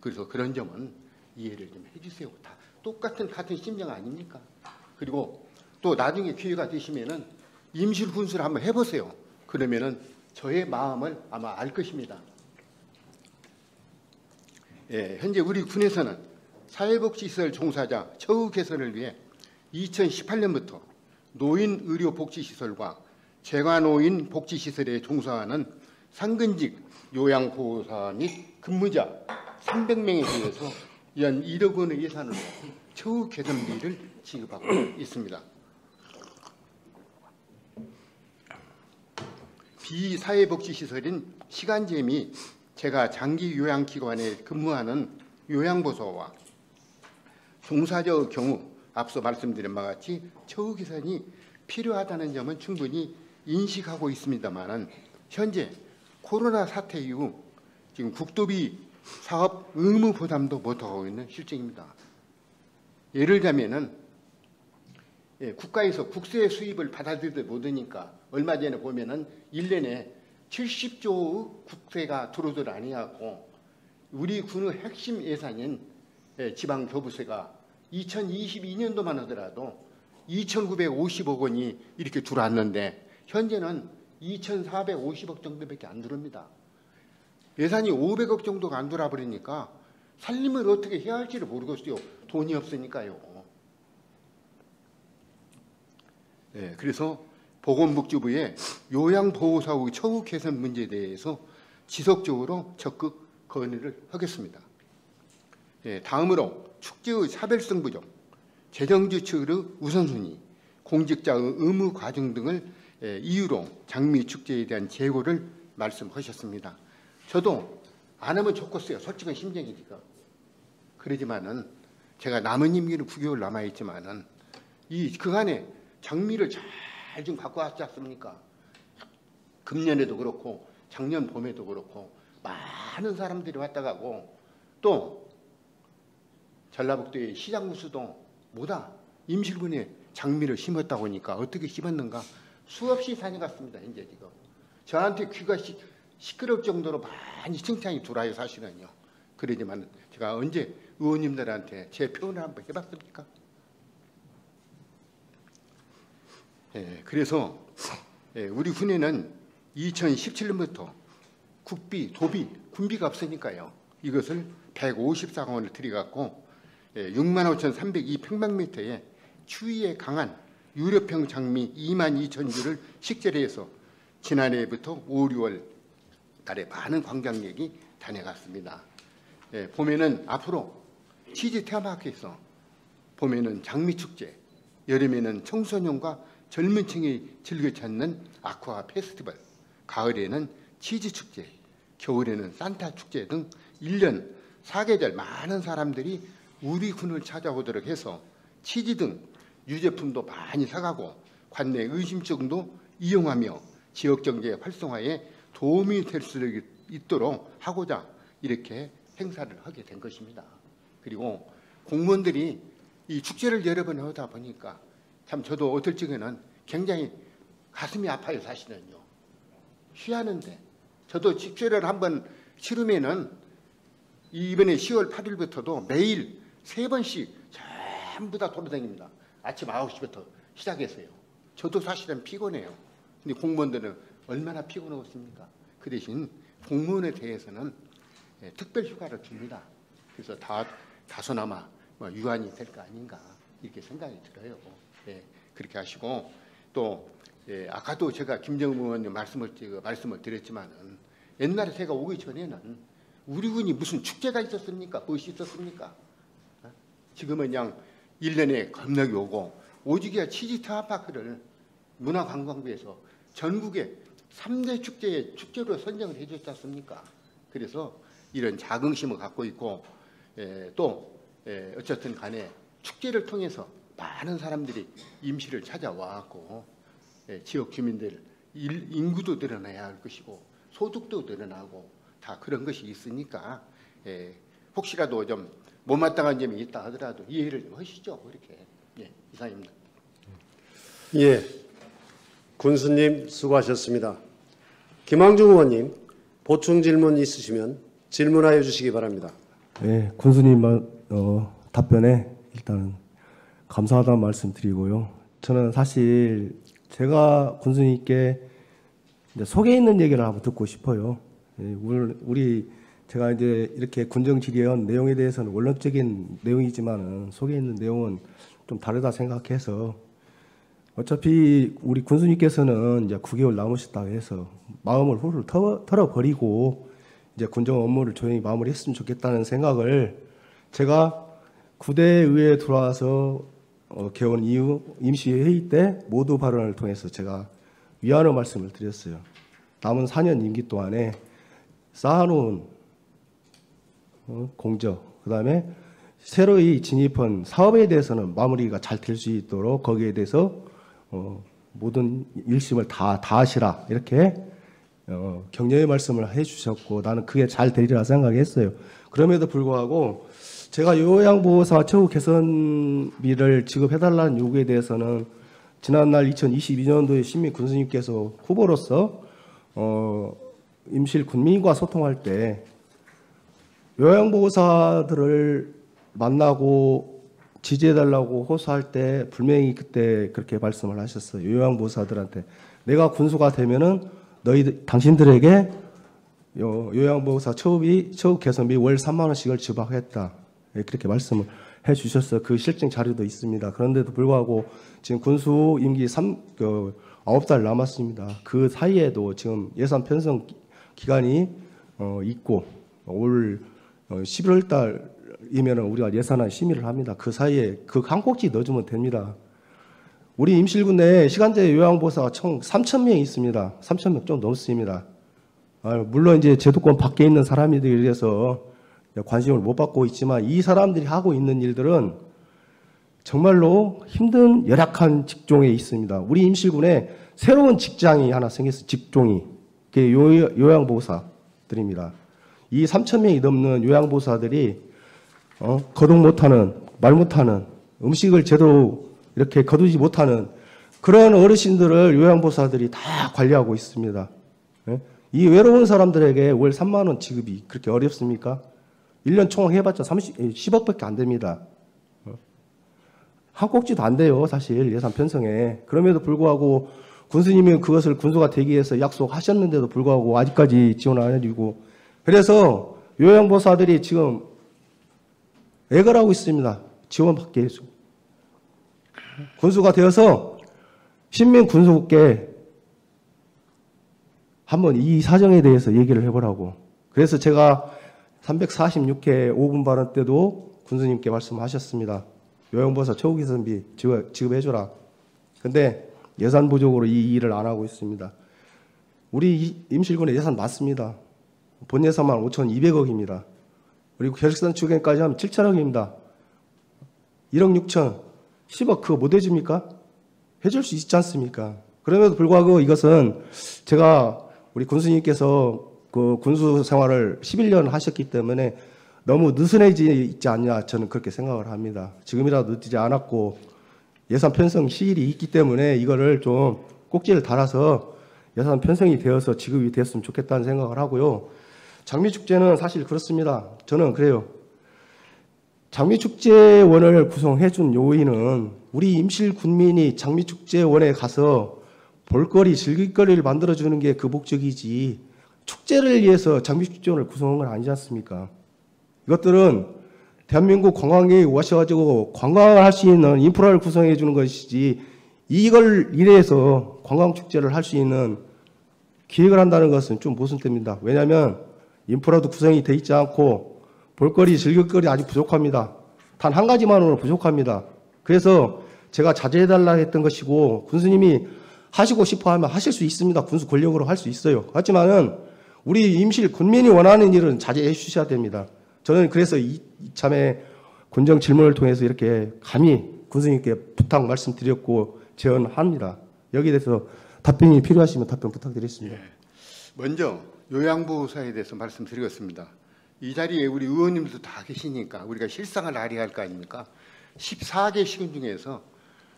그래서 그런 점은 이해를 좀 해주세요. 다 똑같은 심정 아닙니까? 그리고 또 나중에 기회가 되시면은 임실 군수를 한번 해보세요. 그러면은 저의 마음을 아마 알 것입니다. 현재 우리 군에서는 사회복지시설 종사자 처우 개선을 위해 2018년부터 노인 의료복지시설과 재가노인 복지시설에 종사하는 상근직 요양보호사 및 근무자 300명에 대해서 연 1억 원의 예산으로 처우 개선비를 지급하고 있습니다. 비사회복지시설인 시간제 및 제가 장기 요양기관에 근무하는 요양보호사와 종사자의 경우 앞서 말씀드린 바와 같이 처우 개선이 필요하다는 점은 충분히 인식하고 있습니다만 현재 코로나 사태 이후 지금 국도비 사업 의무 부담도 못하고 있는 실정입니다. 예를 들자면은 국가에서 국세 수입을 받아들이지 못하니까 얼마 전에 보면은 1년에 70조의 국세가 들어오질 아니하고 우리 군의 핵심 예산인 지방교부세가 2022년도만 하더라도 2,950억 원이 이렇게 들어왔는데 현재는 2,450억 정도밖에 안 들어옵니다. 예산이 500억 정도가 안 들어와 버리니까 살림을 어떻게 해야 할지를 모르겠어요. 돈이 없으니까요. 그래서 보건복지부의 요양보호사의 처우 개선 문제에 대해서 지속적으로 적극 건의를 하겠습니다. 다음으로 축제의 차별성 부족, 재정지출의 우선순위, 공직자의 의무 과정 등을 이유로 장미축제에 대한 재고를 말씀하셨습니다. 저도 안 하면 좋겠어요. 솔직한 심정이 지금. 그러지만은 제가 남은 임기는 9개월 남아있지만은 이 그간에 장미를 잘 좀 갖고 왔지 않습니까? 금년에도 그렇고 작년 봄에도 그렇고 많은 사람들이 왔다 가고 또 전라북도의 시장구수도 뭐다 임실군에 장미를 심었다고 하니까 어떻게 심었는가 수없이 다녀갔습니다. 현재 지금 저한테 귀가 시끄러울 정도로 많이 칭찬이 들어와요. 사실은요. 그러지만 제가 언제 의원님들한테 제 표현을 한번 해봤습니까? 그래서 우리 군에는 2017년부터 국비, 도비, 군비가 없으니까요. 이것을 154억 원을 들여갖고 65,302평방미터에 추위에 강한 유럽형 장미 22,000주를 식재해서 지난해부터 5, 6월 달에 많은 관광객이 다녀갔습니다. 봄에는 앞으로 치즈 테마파크에서 봄에는 장미축제, 여름에는 청소년과 젊은 층이 즐겨 찾는 아쿠아 페스티벌, 가을에는 치즈축제, 겨울에는 산타축제 등 1년 4계절 많은 사람들이 우리 군을 찾아오도록 해서 치즈 등 유제품도 많이 사가고 관내 의심증도 이용하며 지역경제 활성화에 도움이 될 수 있도록 하고자 이렇게 행사를 하게 된 것입니다. 그리고 공무원들이 이 축제를 여러 번 하다 보니까 참 저도 어떨 적에는 굉장히 가슴이 아파요. 사실은요. 쉬하는데 저도 축제를 한번 치르면은 이번에 10월 8일부터도 매일 3번씩 전부 다 돌아다닙니다. 아침 9시부터 시작했어요. 저도 사실은 피곤해요. 근데 공무원들은 얼마나 피곤하겠습니까? 그 대신 공무원에 대해서는 특별 휴가를 줍니다. 그래서 다소나마 유한이 될 거 아닌가 이렇게 생각이 들어요. 그렇게 하시고 또 아까도 제가 김정은 의원님 말씀을 드렸지만은 옛날에 제가 오기 전에는 우리 군이 무슨 축제가 있었습니까? 무엇이 있었습니까? 지금은 그냥 1년에 겁나게 오고 오죽이야 치즈 테마파크를 문화관광부에서 전국의 3대 축제로 선정을 해줬지 않습니까? 그래서 이런 자긍심을 갖고 있고 또 어쨌든 간에 축제를 통해서 많은 사람들이 임시를 찾아와갖고 지역 주민들 인구도 늘어나야 할 것이고 소득도 늘어나고 다 그런 것이 있으니까 혹시라도 좀 못마땅한 점이 있다 하더라도 이해를 좀 하시죠. 이렇게 이상입니다. 군수님 수고하셨습니다. 김황중 의원님 보충 질문 있으시면 질문하여 주시기 바랍니다. 네, 군수님 답변에 일단 감사하다는 말씀 드리고요. 저는 사실 제가 군수님께 이제 속에 있는 얘기를 한번 듣고 싶어요. 제가 이제 이렇게 군정 질의한 내용에 대해서는 원론적인 내용이지만은 속에 있는 내용은 좀 다르다 생각해서 어차피 우리 군수님께서는 이제 9개월 남으셨다고 해서 마음을 훌훌 털어버리고 이제 군정 업무를 조용히 마무리했으면 좋겠다는 생각을 제가 구대 의회에 들어와서 개원 이후 임시회의 때 모두 발언을 통해서 제가 위안의 말씀을 드렸어요. 남은 4년 임기 동안에 쌓아놓은 공적, 그 다음에 새로이 진입한 사업에 대해서는 마무리가 잘 될 수 있도록 거기에 대해서 모든 일심을 다 하시라 이렇게 격려의 말씀을 해주셨고 나는 그게 잘 되리라 생각했어요. 그럼에도 불구하고 제가 요양보호사 처우 개선비를 지급해달라는 요구에 대해서는 지난날 2022년도에 신미 군수님께서 후보로서 임실 군민과 소통할 때 요양보호사들을 만나고 지지해달라고 호소할 때 분명히 그때 그렇게 말씀을 하셨어요. 요양보호사들한테 내가 군수가 되면은 당신들에게 요양보호사 처우 개선비 월 3만 원씩을 지급하겠다. 그렇게 말씀을 해주셨어요. 그 실증 자료도 있습니다. 그런데도 불구하고 지금 군수 임기 9달 남았습니다. 그 사이에도 지금 예산 편성 기간이 있고 올 11월 달이면 우리가 예산안 심의를 합니다. 그 사이에 그 한 꼭지 넣어주면 됩니다. 우리 임실군 내에 시간제 요양보호사가 총 3,000명이 있습니다. 3,000명 좀 넘습니다. 물론 이제 제도권 밖에 있는 사람들에 대해서 관심을 못 받고 있지만 이 사람들이 하고 있는 일들은 정말로 힘든 열악한 직종에 있습니다. 우리 임실군에 새로운 직장이 하나 생겼어요. 직종이. 그게 요양보호사들입니다. 이 3,000명이 넘는 요양보호사들이 거동 못하는, 말 못하는, 음식을 제대로 이렇게 거두지 못하는 그런 어르신들을 요양보호사들이 다 관리하고 있습니다. 이 외로운 사람들에게 월 3만 원 지급이 그렇게 어렵습니까? 1년 총 해봤자 10억밖에 안 됩니다. 한 꼭지도 안 돼요, 사실 예산 편성에. 그럼에도 불구하고 군수님이 그것을 군수가 되기 위해서 약속하셨는데도 불구하고 아직까지 지원 안 해주고, 그래서 요양보호사들이 지금 애걸하고 있습니다. 지원받기 위해서. 군수가 되어서 신민군수국께 한번 이 사정에 대해서 얘기를 해보라고. 그래서 제가 346회 5분 발언 때도 군수님께 말씀하셨습니다. 요양보호사 처우 개선비 지급해줘라. 근데 예산 부족으로 이 일을 안 하고 있습니다. 우리 임실군에 예산 많습니다. 본 예산만 5,200억입니다. 그리고 결산 추경까지 하면 7천억입니다. 1억 6천, 10억 그거 못 해줍니까? 해줄 수 있지 않습니까? 그럼에도 불구하고 이것은 제가 우리 군수님께서 그 군수 생활을 11년 하셨기 때문에 너무 느슨해지 있지 않냐 저는 그렇게 생각을 합니다. 지금이라도 늦지 않았고 예산 편성 시일이 있기 때문에 이거를 좀 꼭지를 달아서 예산 편성이 되어서 지급이 됐으면 좋겠다는 생각을 하고요. 장미축제는 사실 그렇습니다. 저는 그래요. 장미축제원을 구성해 준 요인은 우리 임실 군민이 장미축제원에 가서 볼거리, 즐길거리를 만들어주는 게 그 목적이지 축제를 위해서 장미축제원을 구성한 건 아니지 않습니까? 이것들은 대한민국 관광객이 오셔가지고 관광을 할 수 있는 인프라를 구성해 주는 것이지 이걸 이래서 관광축제를 할 수 있는 기획을 한다는 것은 좀 모순됩니다. 왜냐하면 인프라도 구성이 돼 있지 않고 볼거리, 즐길거리 아직 부족합니다. 단 한 가지만으로 부족합니다. 그래서 제가 자제해달라 했던 것이고 군수님이 하시고 싶어 하면 하실 수 있습니다. 군수 권력으로 할 수 있어요. 하지만은 우리 임실 군민이 원하는 일은 자제해 주셔야 됩니다. 저는 그래서 이참에 군정 질문을 통해서 이렇게 감히 군수님께 부탁 말씀드렸고 제언합니다. 여기에 대해서 답변이 필요하시면 답변 부탁드리겠습니다. 먼저 요양보호사에 대해서 말씀드리겠습니다. 이 자리에 우리 의원님도 다 계시니까 우리가 실상을 알아야 할 거 아닙니까? 14개 시군 중에서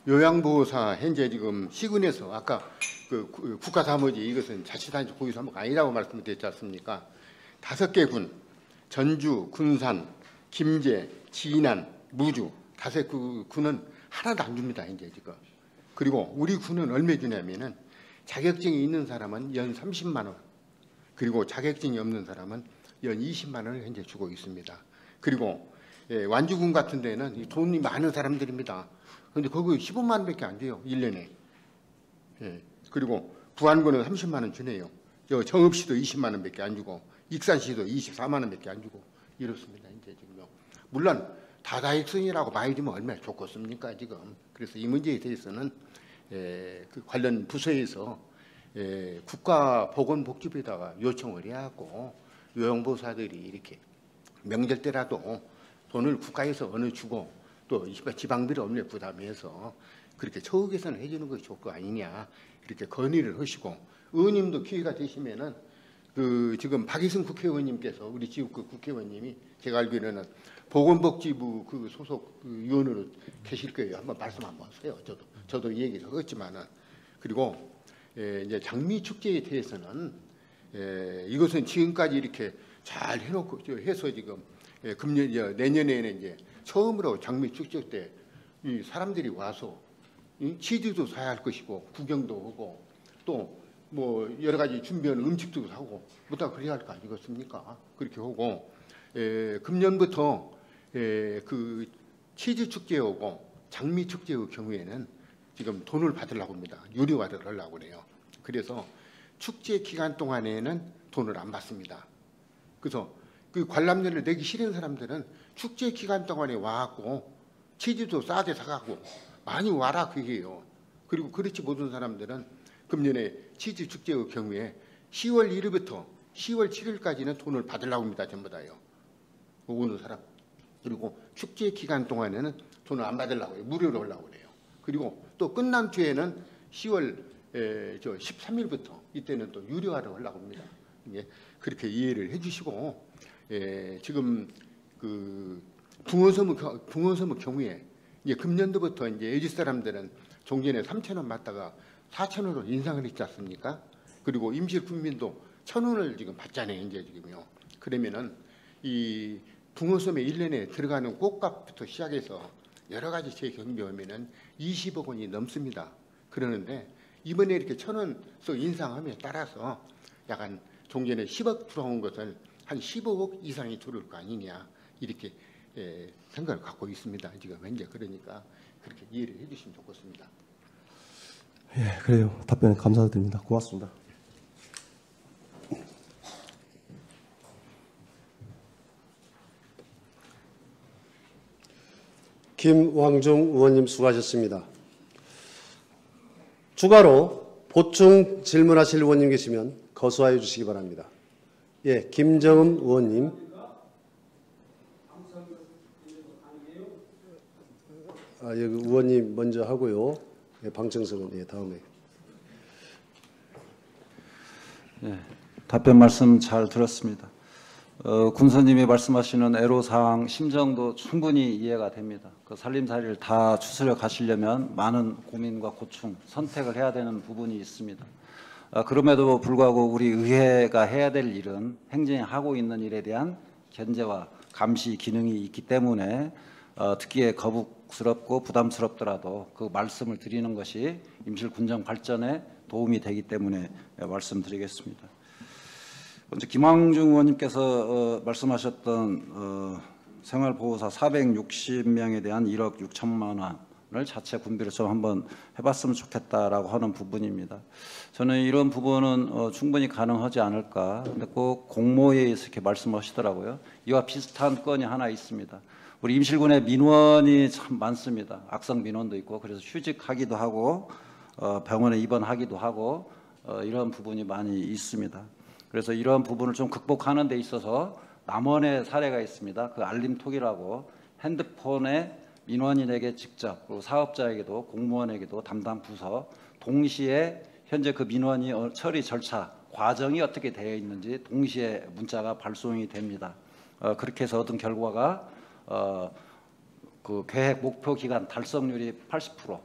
요양보호사 현재 지금 시군에서 아까 그 국가사무직 이것은 자치단체 고유사무가 아니라고 말씀드렸지 않습니까? 5개 군, 전주, 군산, 김제, 진안, 무주 5 군은 하나도 안 줍니다. 이제 지금. 그리고 우리 군은 얼마 주냐면은 자격증이 있는 사람은 연 30만 원, 그리고 자격증이 없는 사람은 연 20만 원을 현재 주고 있습니다. 그리고 완주군 같은 데는 돈이 많은 사람들입니다. 그런데 거기 15만 원밖에 안 돼요. 1년에. 그리고 부안군은 30만 원 주네요. 정읍시도 20만 원밖에 안 주고 익산시도 24만 원밖에 안 주고 이렇습니다. 이제 지금요. 물론 다다익선이라고 많이 주면 얼마나 좋겠습니까 지금. 그래서 이 문제에 대해서는 그 관련 부서에서 국가보건복지부에다가 요청을 해갖고 요양보호사들이 이렇게 명절 때라도 돈을 국가에서 어느 주고 또 지방비를 없는 부담해서 그렇게 처우 개선을 해주는 것이 좋을 거 아니냐 이렇게 건의를 하시고 의원님도 기회가 되시면은 그 지금 박이승 국회의원님께서 우리 지역구 국회의원님이 제가 알기로는 보건복지부 그 소속 그 위원으로 계실 거예요. 한번 말씀 한번 하세요. 저도 이 얘기를 하겠지만은 그리고 이제 장미 축제에 대해서는 이것은 지금까지 이렇게 잘 해놓고 해서 지금 금년 내년에는 이제 처음으로 장미 축제 때 이 사람들이 와서 치즈도 사야 할 것이고 구경도 하고 또 뭐 여러 가지 준비한 음식도 사고 뭐다 그래야 할 거 아니겠습니까? 그렇게 하고 금년부터 그 치즈 축제하고 장미 축제의 경우에는 지금 돈을 받으려고 합니다. 유료 받으려고 그래요. 그래서 축제 기간 동안에는 돈을 안 받습니다. 그래서 그 관람료를 내기 싫은 사람들은 축제 기간 동안에 와갖고 치즈도 싸게 사가고 많이 와라 그게요. 그리고 그렇지 못한 사람들은 금년에 치즈 축제의 경우에 10월 1일부터 10월 7일까지는 돈을 받으려고 합니다. 전부 다요. 오는 사람. 그리고 축제 기간 동안에는 돈을 안 받으려고 해요. 무료로 하려고 그래요. 그리고 또 끝난 뒤에는 10월 13일부터 이때는 또 유료화를 하려고 합니다. 예, 그렇게 이해를 해주시고 지금 그 붕어섬의 경우에 이제 금년도부터 이제 애지 사람들은 종전에 3,000원 받다가 4,000원으로 인상을 했지 않습니까? 그리고 임실 군민도 1,000원을 지금 받잖아요. 이제 지금요. 그러면은 이 붕어섬에 1년에 들어가는 꽃값부터 시작해서 여러 가지 제 경비하면은 20억 원이 넘습니다. 그러는데 이번에 이렇게 1,000원서 인상함에 따라서 약간 종전에 10억 들어온 것을 한 15억 이상이 들어올 거 아니냐 이렇게 생각을 갖고 있습니다. 지금 현재 그러니까 그렇게 이해를 해주시면 좋겠습니다. 예, 그래요. 답변 감사드립니다. 고맙습니다. 김왕중 의원님 수고하셨습니다. 추가로 보충 질문하실 의원님 계시면 거수하여 주시기 바랍니다. 예, 김정은 의원님. 여기 의원님 먼저 하고요. 예, 방청석은 다음에. 예, 답변 말씀 잘 들었습니다. 군수님이 말씀하시는 애로사항 심정도 충분히 이해가 됩니다. 그 살림살이를 다 추스려 가시려면 많은 고민과 고충, 선택을 해야 되는 부분이 있습니다. 그럼에도 불구하고 우리 의회가 해야 될 일은 행정이 하고 있는 일에 대한 견제와 감시 기능이 있기 때문에 듣기에 거북스럽고 부담스럽더라도 그 말씀을 드리는 것이 임실 군정 발전에 도움이 되기 때문에 말씀드리겠습니다. 먼저 김왕중 의원님께서 말씀하셨던 생활보호사 460명에 대한 1억 6천만 원을 자체 군비를 좀 한번 해봤으면 좋겠다라고 하는 부분입니다. 저는 이런 부분은 충분히 가능하지 않을까. 근데 꼭 공모회의에서 이렇게 말씀하시더라고요. 이와 비슷한 건이 하나 있습니다. 우리 임실군에 민원이 참 많습니다. 악성 민원도 있고 그래서 휴직하기도 하고 병원에 입원하기도 하고 이런 부분이 많이 있습니다. 그래서 이런 부분을 좀 극복하는 데 있어서 남원의 사례가 있습니다. 그 알림톡이라고 핸드폰에 민원인에게 직접 그리고 사업자에게도 공무원에게도 담당 부서 동시에 현재 그 민원이 처리 절차 과정이 어떻게 되어 있는지 동시에 문자가 발송이 됩니다. 그렇게 해서 얻은 결과가 그 계획 목표 기간 달성률이 80%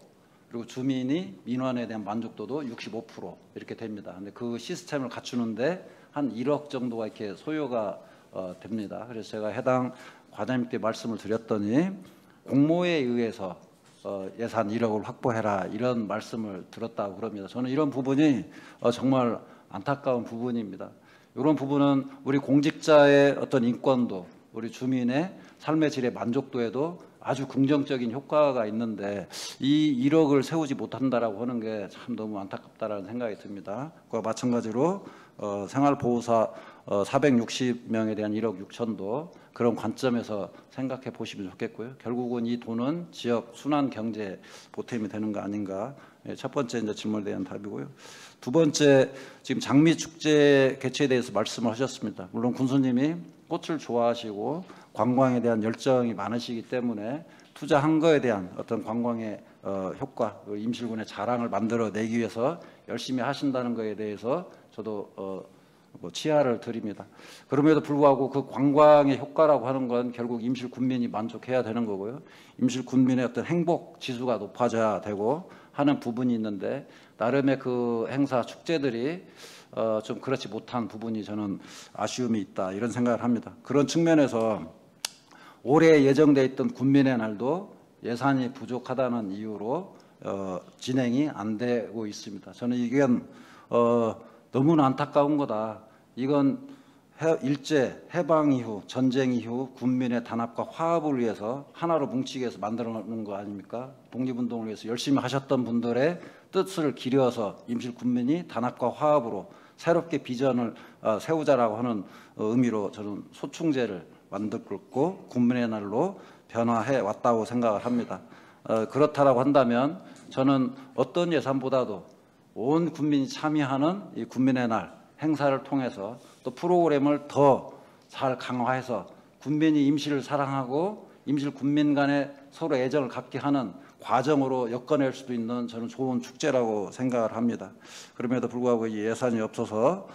그리고 주민이 민원에 대한 만족도도 65% 이렇게 됩니다. 근데 그 시스템을 갖추는데 한 1억 정도가 이렇게 소요가 됩니다. 그래서 제가 해당 과장님께 말씀을 드렸더니 공모에 의해서 예산 1억을 확보해라 이런 말씀을 들었다고 그럽니다. 저는 이런 부분이 정말 안타까운 부분입니다. 이런 부분은 우리 공직자의 어떤 인권도 우리 주민의 삶의 질의 만족도에도 아주 긍정적인 효과가 있는데 이 1억을 세우지 못한다라고 하는 게 참 너무 안타깝다라는 생각이 듭니다. 그와 마찬가지로 생활보호사 460명에 대한 1억 6천도 그런 관점에서 생각해 보시면 좋겠고요. 결국은 이 돈은 지역 순환 경제 보탬이 되는 거 아닌가. 첫 번째 이제 질문에 대한 답이고요. 두 번째 지금 장미 축제 개최에 대해서 말씀을 하셨습니다. 물론 군수님이 꽃을 좋아하시고 관광에 대한 열정이 많으시기 때문에 투자한 거에 대한 어떤 관광의 효과, 임실군의 자랑을 만들어내기 위해서 열심히 하신다는 것에 대해서 저도 치하를 드립니다. 그럼에도 불구하고 그 관광의 효과라고 하는 건 결국 임실 군민이 만족해야 되는 거고요. 임실 군민의 어떤 행복 지수가 높아져야 되고 하는 부분이 있는데 나름의 그 행사 축제들이 좀 그렇지 못한 부분이 저는 아쉬움이 있다 이런 생각을 합니다. 그런 측면에서 올해 예정돼 있던 군민의 날도 예산이 부족하다는 이유로 진행이 안 되고 있습니다. 저는 이건 너무나 안타까운 거다. 이건 일제 해방 이후 전쟁 이후 군민의 단합과 화합을 위해서 하나로 뭉치기 위해서 만들어 놓은 거 아닙니까? 독립운동을 위해서 열심히 하셨던 분들의 뜻을 기려서 임실 군민이 단합과 화합으로 새롭게 비전을 세우자라고 하는 의미로 저는 소충제를 만들고 군민의 날로 변화해 왔다고 생각을 합니다. 그렇다라고 한다면 저는 어떤 예산보다도 온 국민이 참여하는 이 군민의 날 행사를 통해서 또 프로그램을 더 잘 강화해서 군민이 임실을 사랑하고 임실 군민 간에 서로 애정을 갖게 하는 과정으로 엮어낼 수도 있는 저는 좋은 축제라고 생각을 합니다. 그럼에도 불구하고 이 예산이 없어서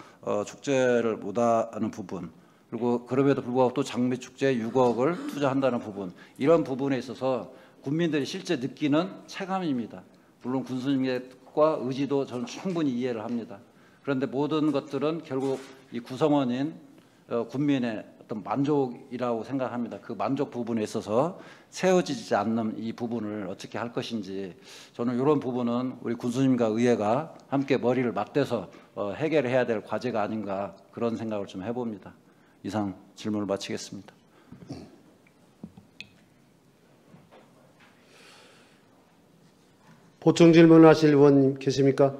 축제를 못하는 부분, 그리고 그럼에도 불구하고 또 장미축제에 6억을 투자한다는 부분, 이런 부분에 있어서 국민들이 실제 느끼는 체감입니다. 물론 군수님과 의지도 저는 충분히 이해를 합니다. 그런데 모든 것들은 결국 이 구성원인 군민의 어떤 만족이라고 생각합니다. 그 만족 부분에 있어서 세워지지 않는 이 부분을 어떻게 할 것인지 저는 이런 부분은 우리 군수님과 의회가 함께 머리를 맞대서 해결해야 될 과제가 아닌가 그런 생각을 좀 해봅니다. 이상 질문을 마치겠습니다. 보충 질문하실 의원님 계십니까?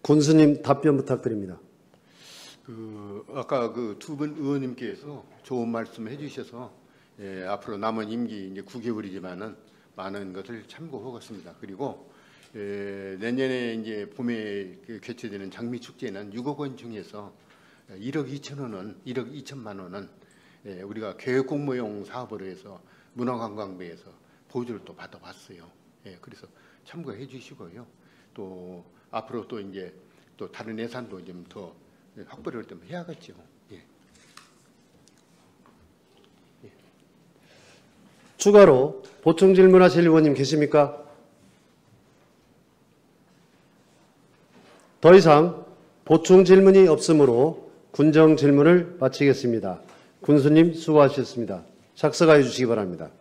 군수님 답변 부탁드립니다. 아까 그 두 분 의원님께서 좋은 말씀 해주셔서 앞으로 남은 임기 이제 9개월이지만은 많은 것을 참고하겠습니다. 그리고 내년에 이제 봄에 개최되는 장미 축제는 6억 원 중에서 1억 2천 원은 1억 2천만 원은 우리가 계획 공모용 사업으로 해서 문화관광부에서 보조를 또 받아봤어요. 그래서 참고해 주시고요. 또 앞으로 또 이제 또 다른 예산도 좀 더 확보를 좀 해야겠죠. 추가로 보충 질문하실 의원님 계십니까? 더 이상 보충 질문이 없으므로 군정 질문을 마치겠습니다. 군수님 수고하셨습니다. 착석하여 주시기 바랍니다.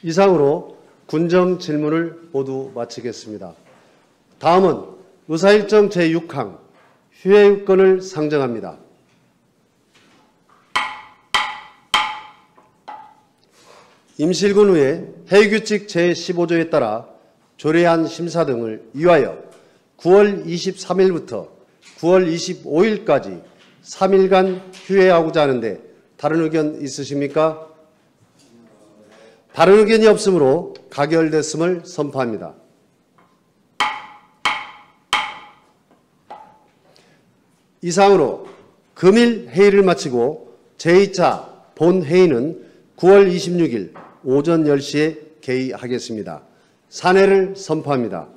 이상으로 군정 질문을 모두 마치겠습니다. 다음은 의사일정 제6항 휴회유권을 상정합니다. 임실군의회 회의규칙 제15조에 따라 조례안 심사 등을 위하여 9월 23일부터 9월 25일까지 3일간 휴회하고자 하는데 다른 의견 있으십니까? 다른 의견이 없으므로 가결됐음을 선포합니다. 이상으로 금일 회의를 마치고 제2차 본회의는 9월 26일 오전 10시에 개의하겠습니다. 산회를 선포합니다.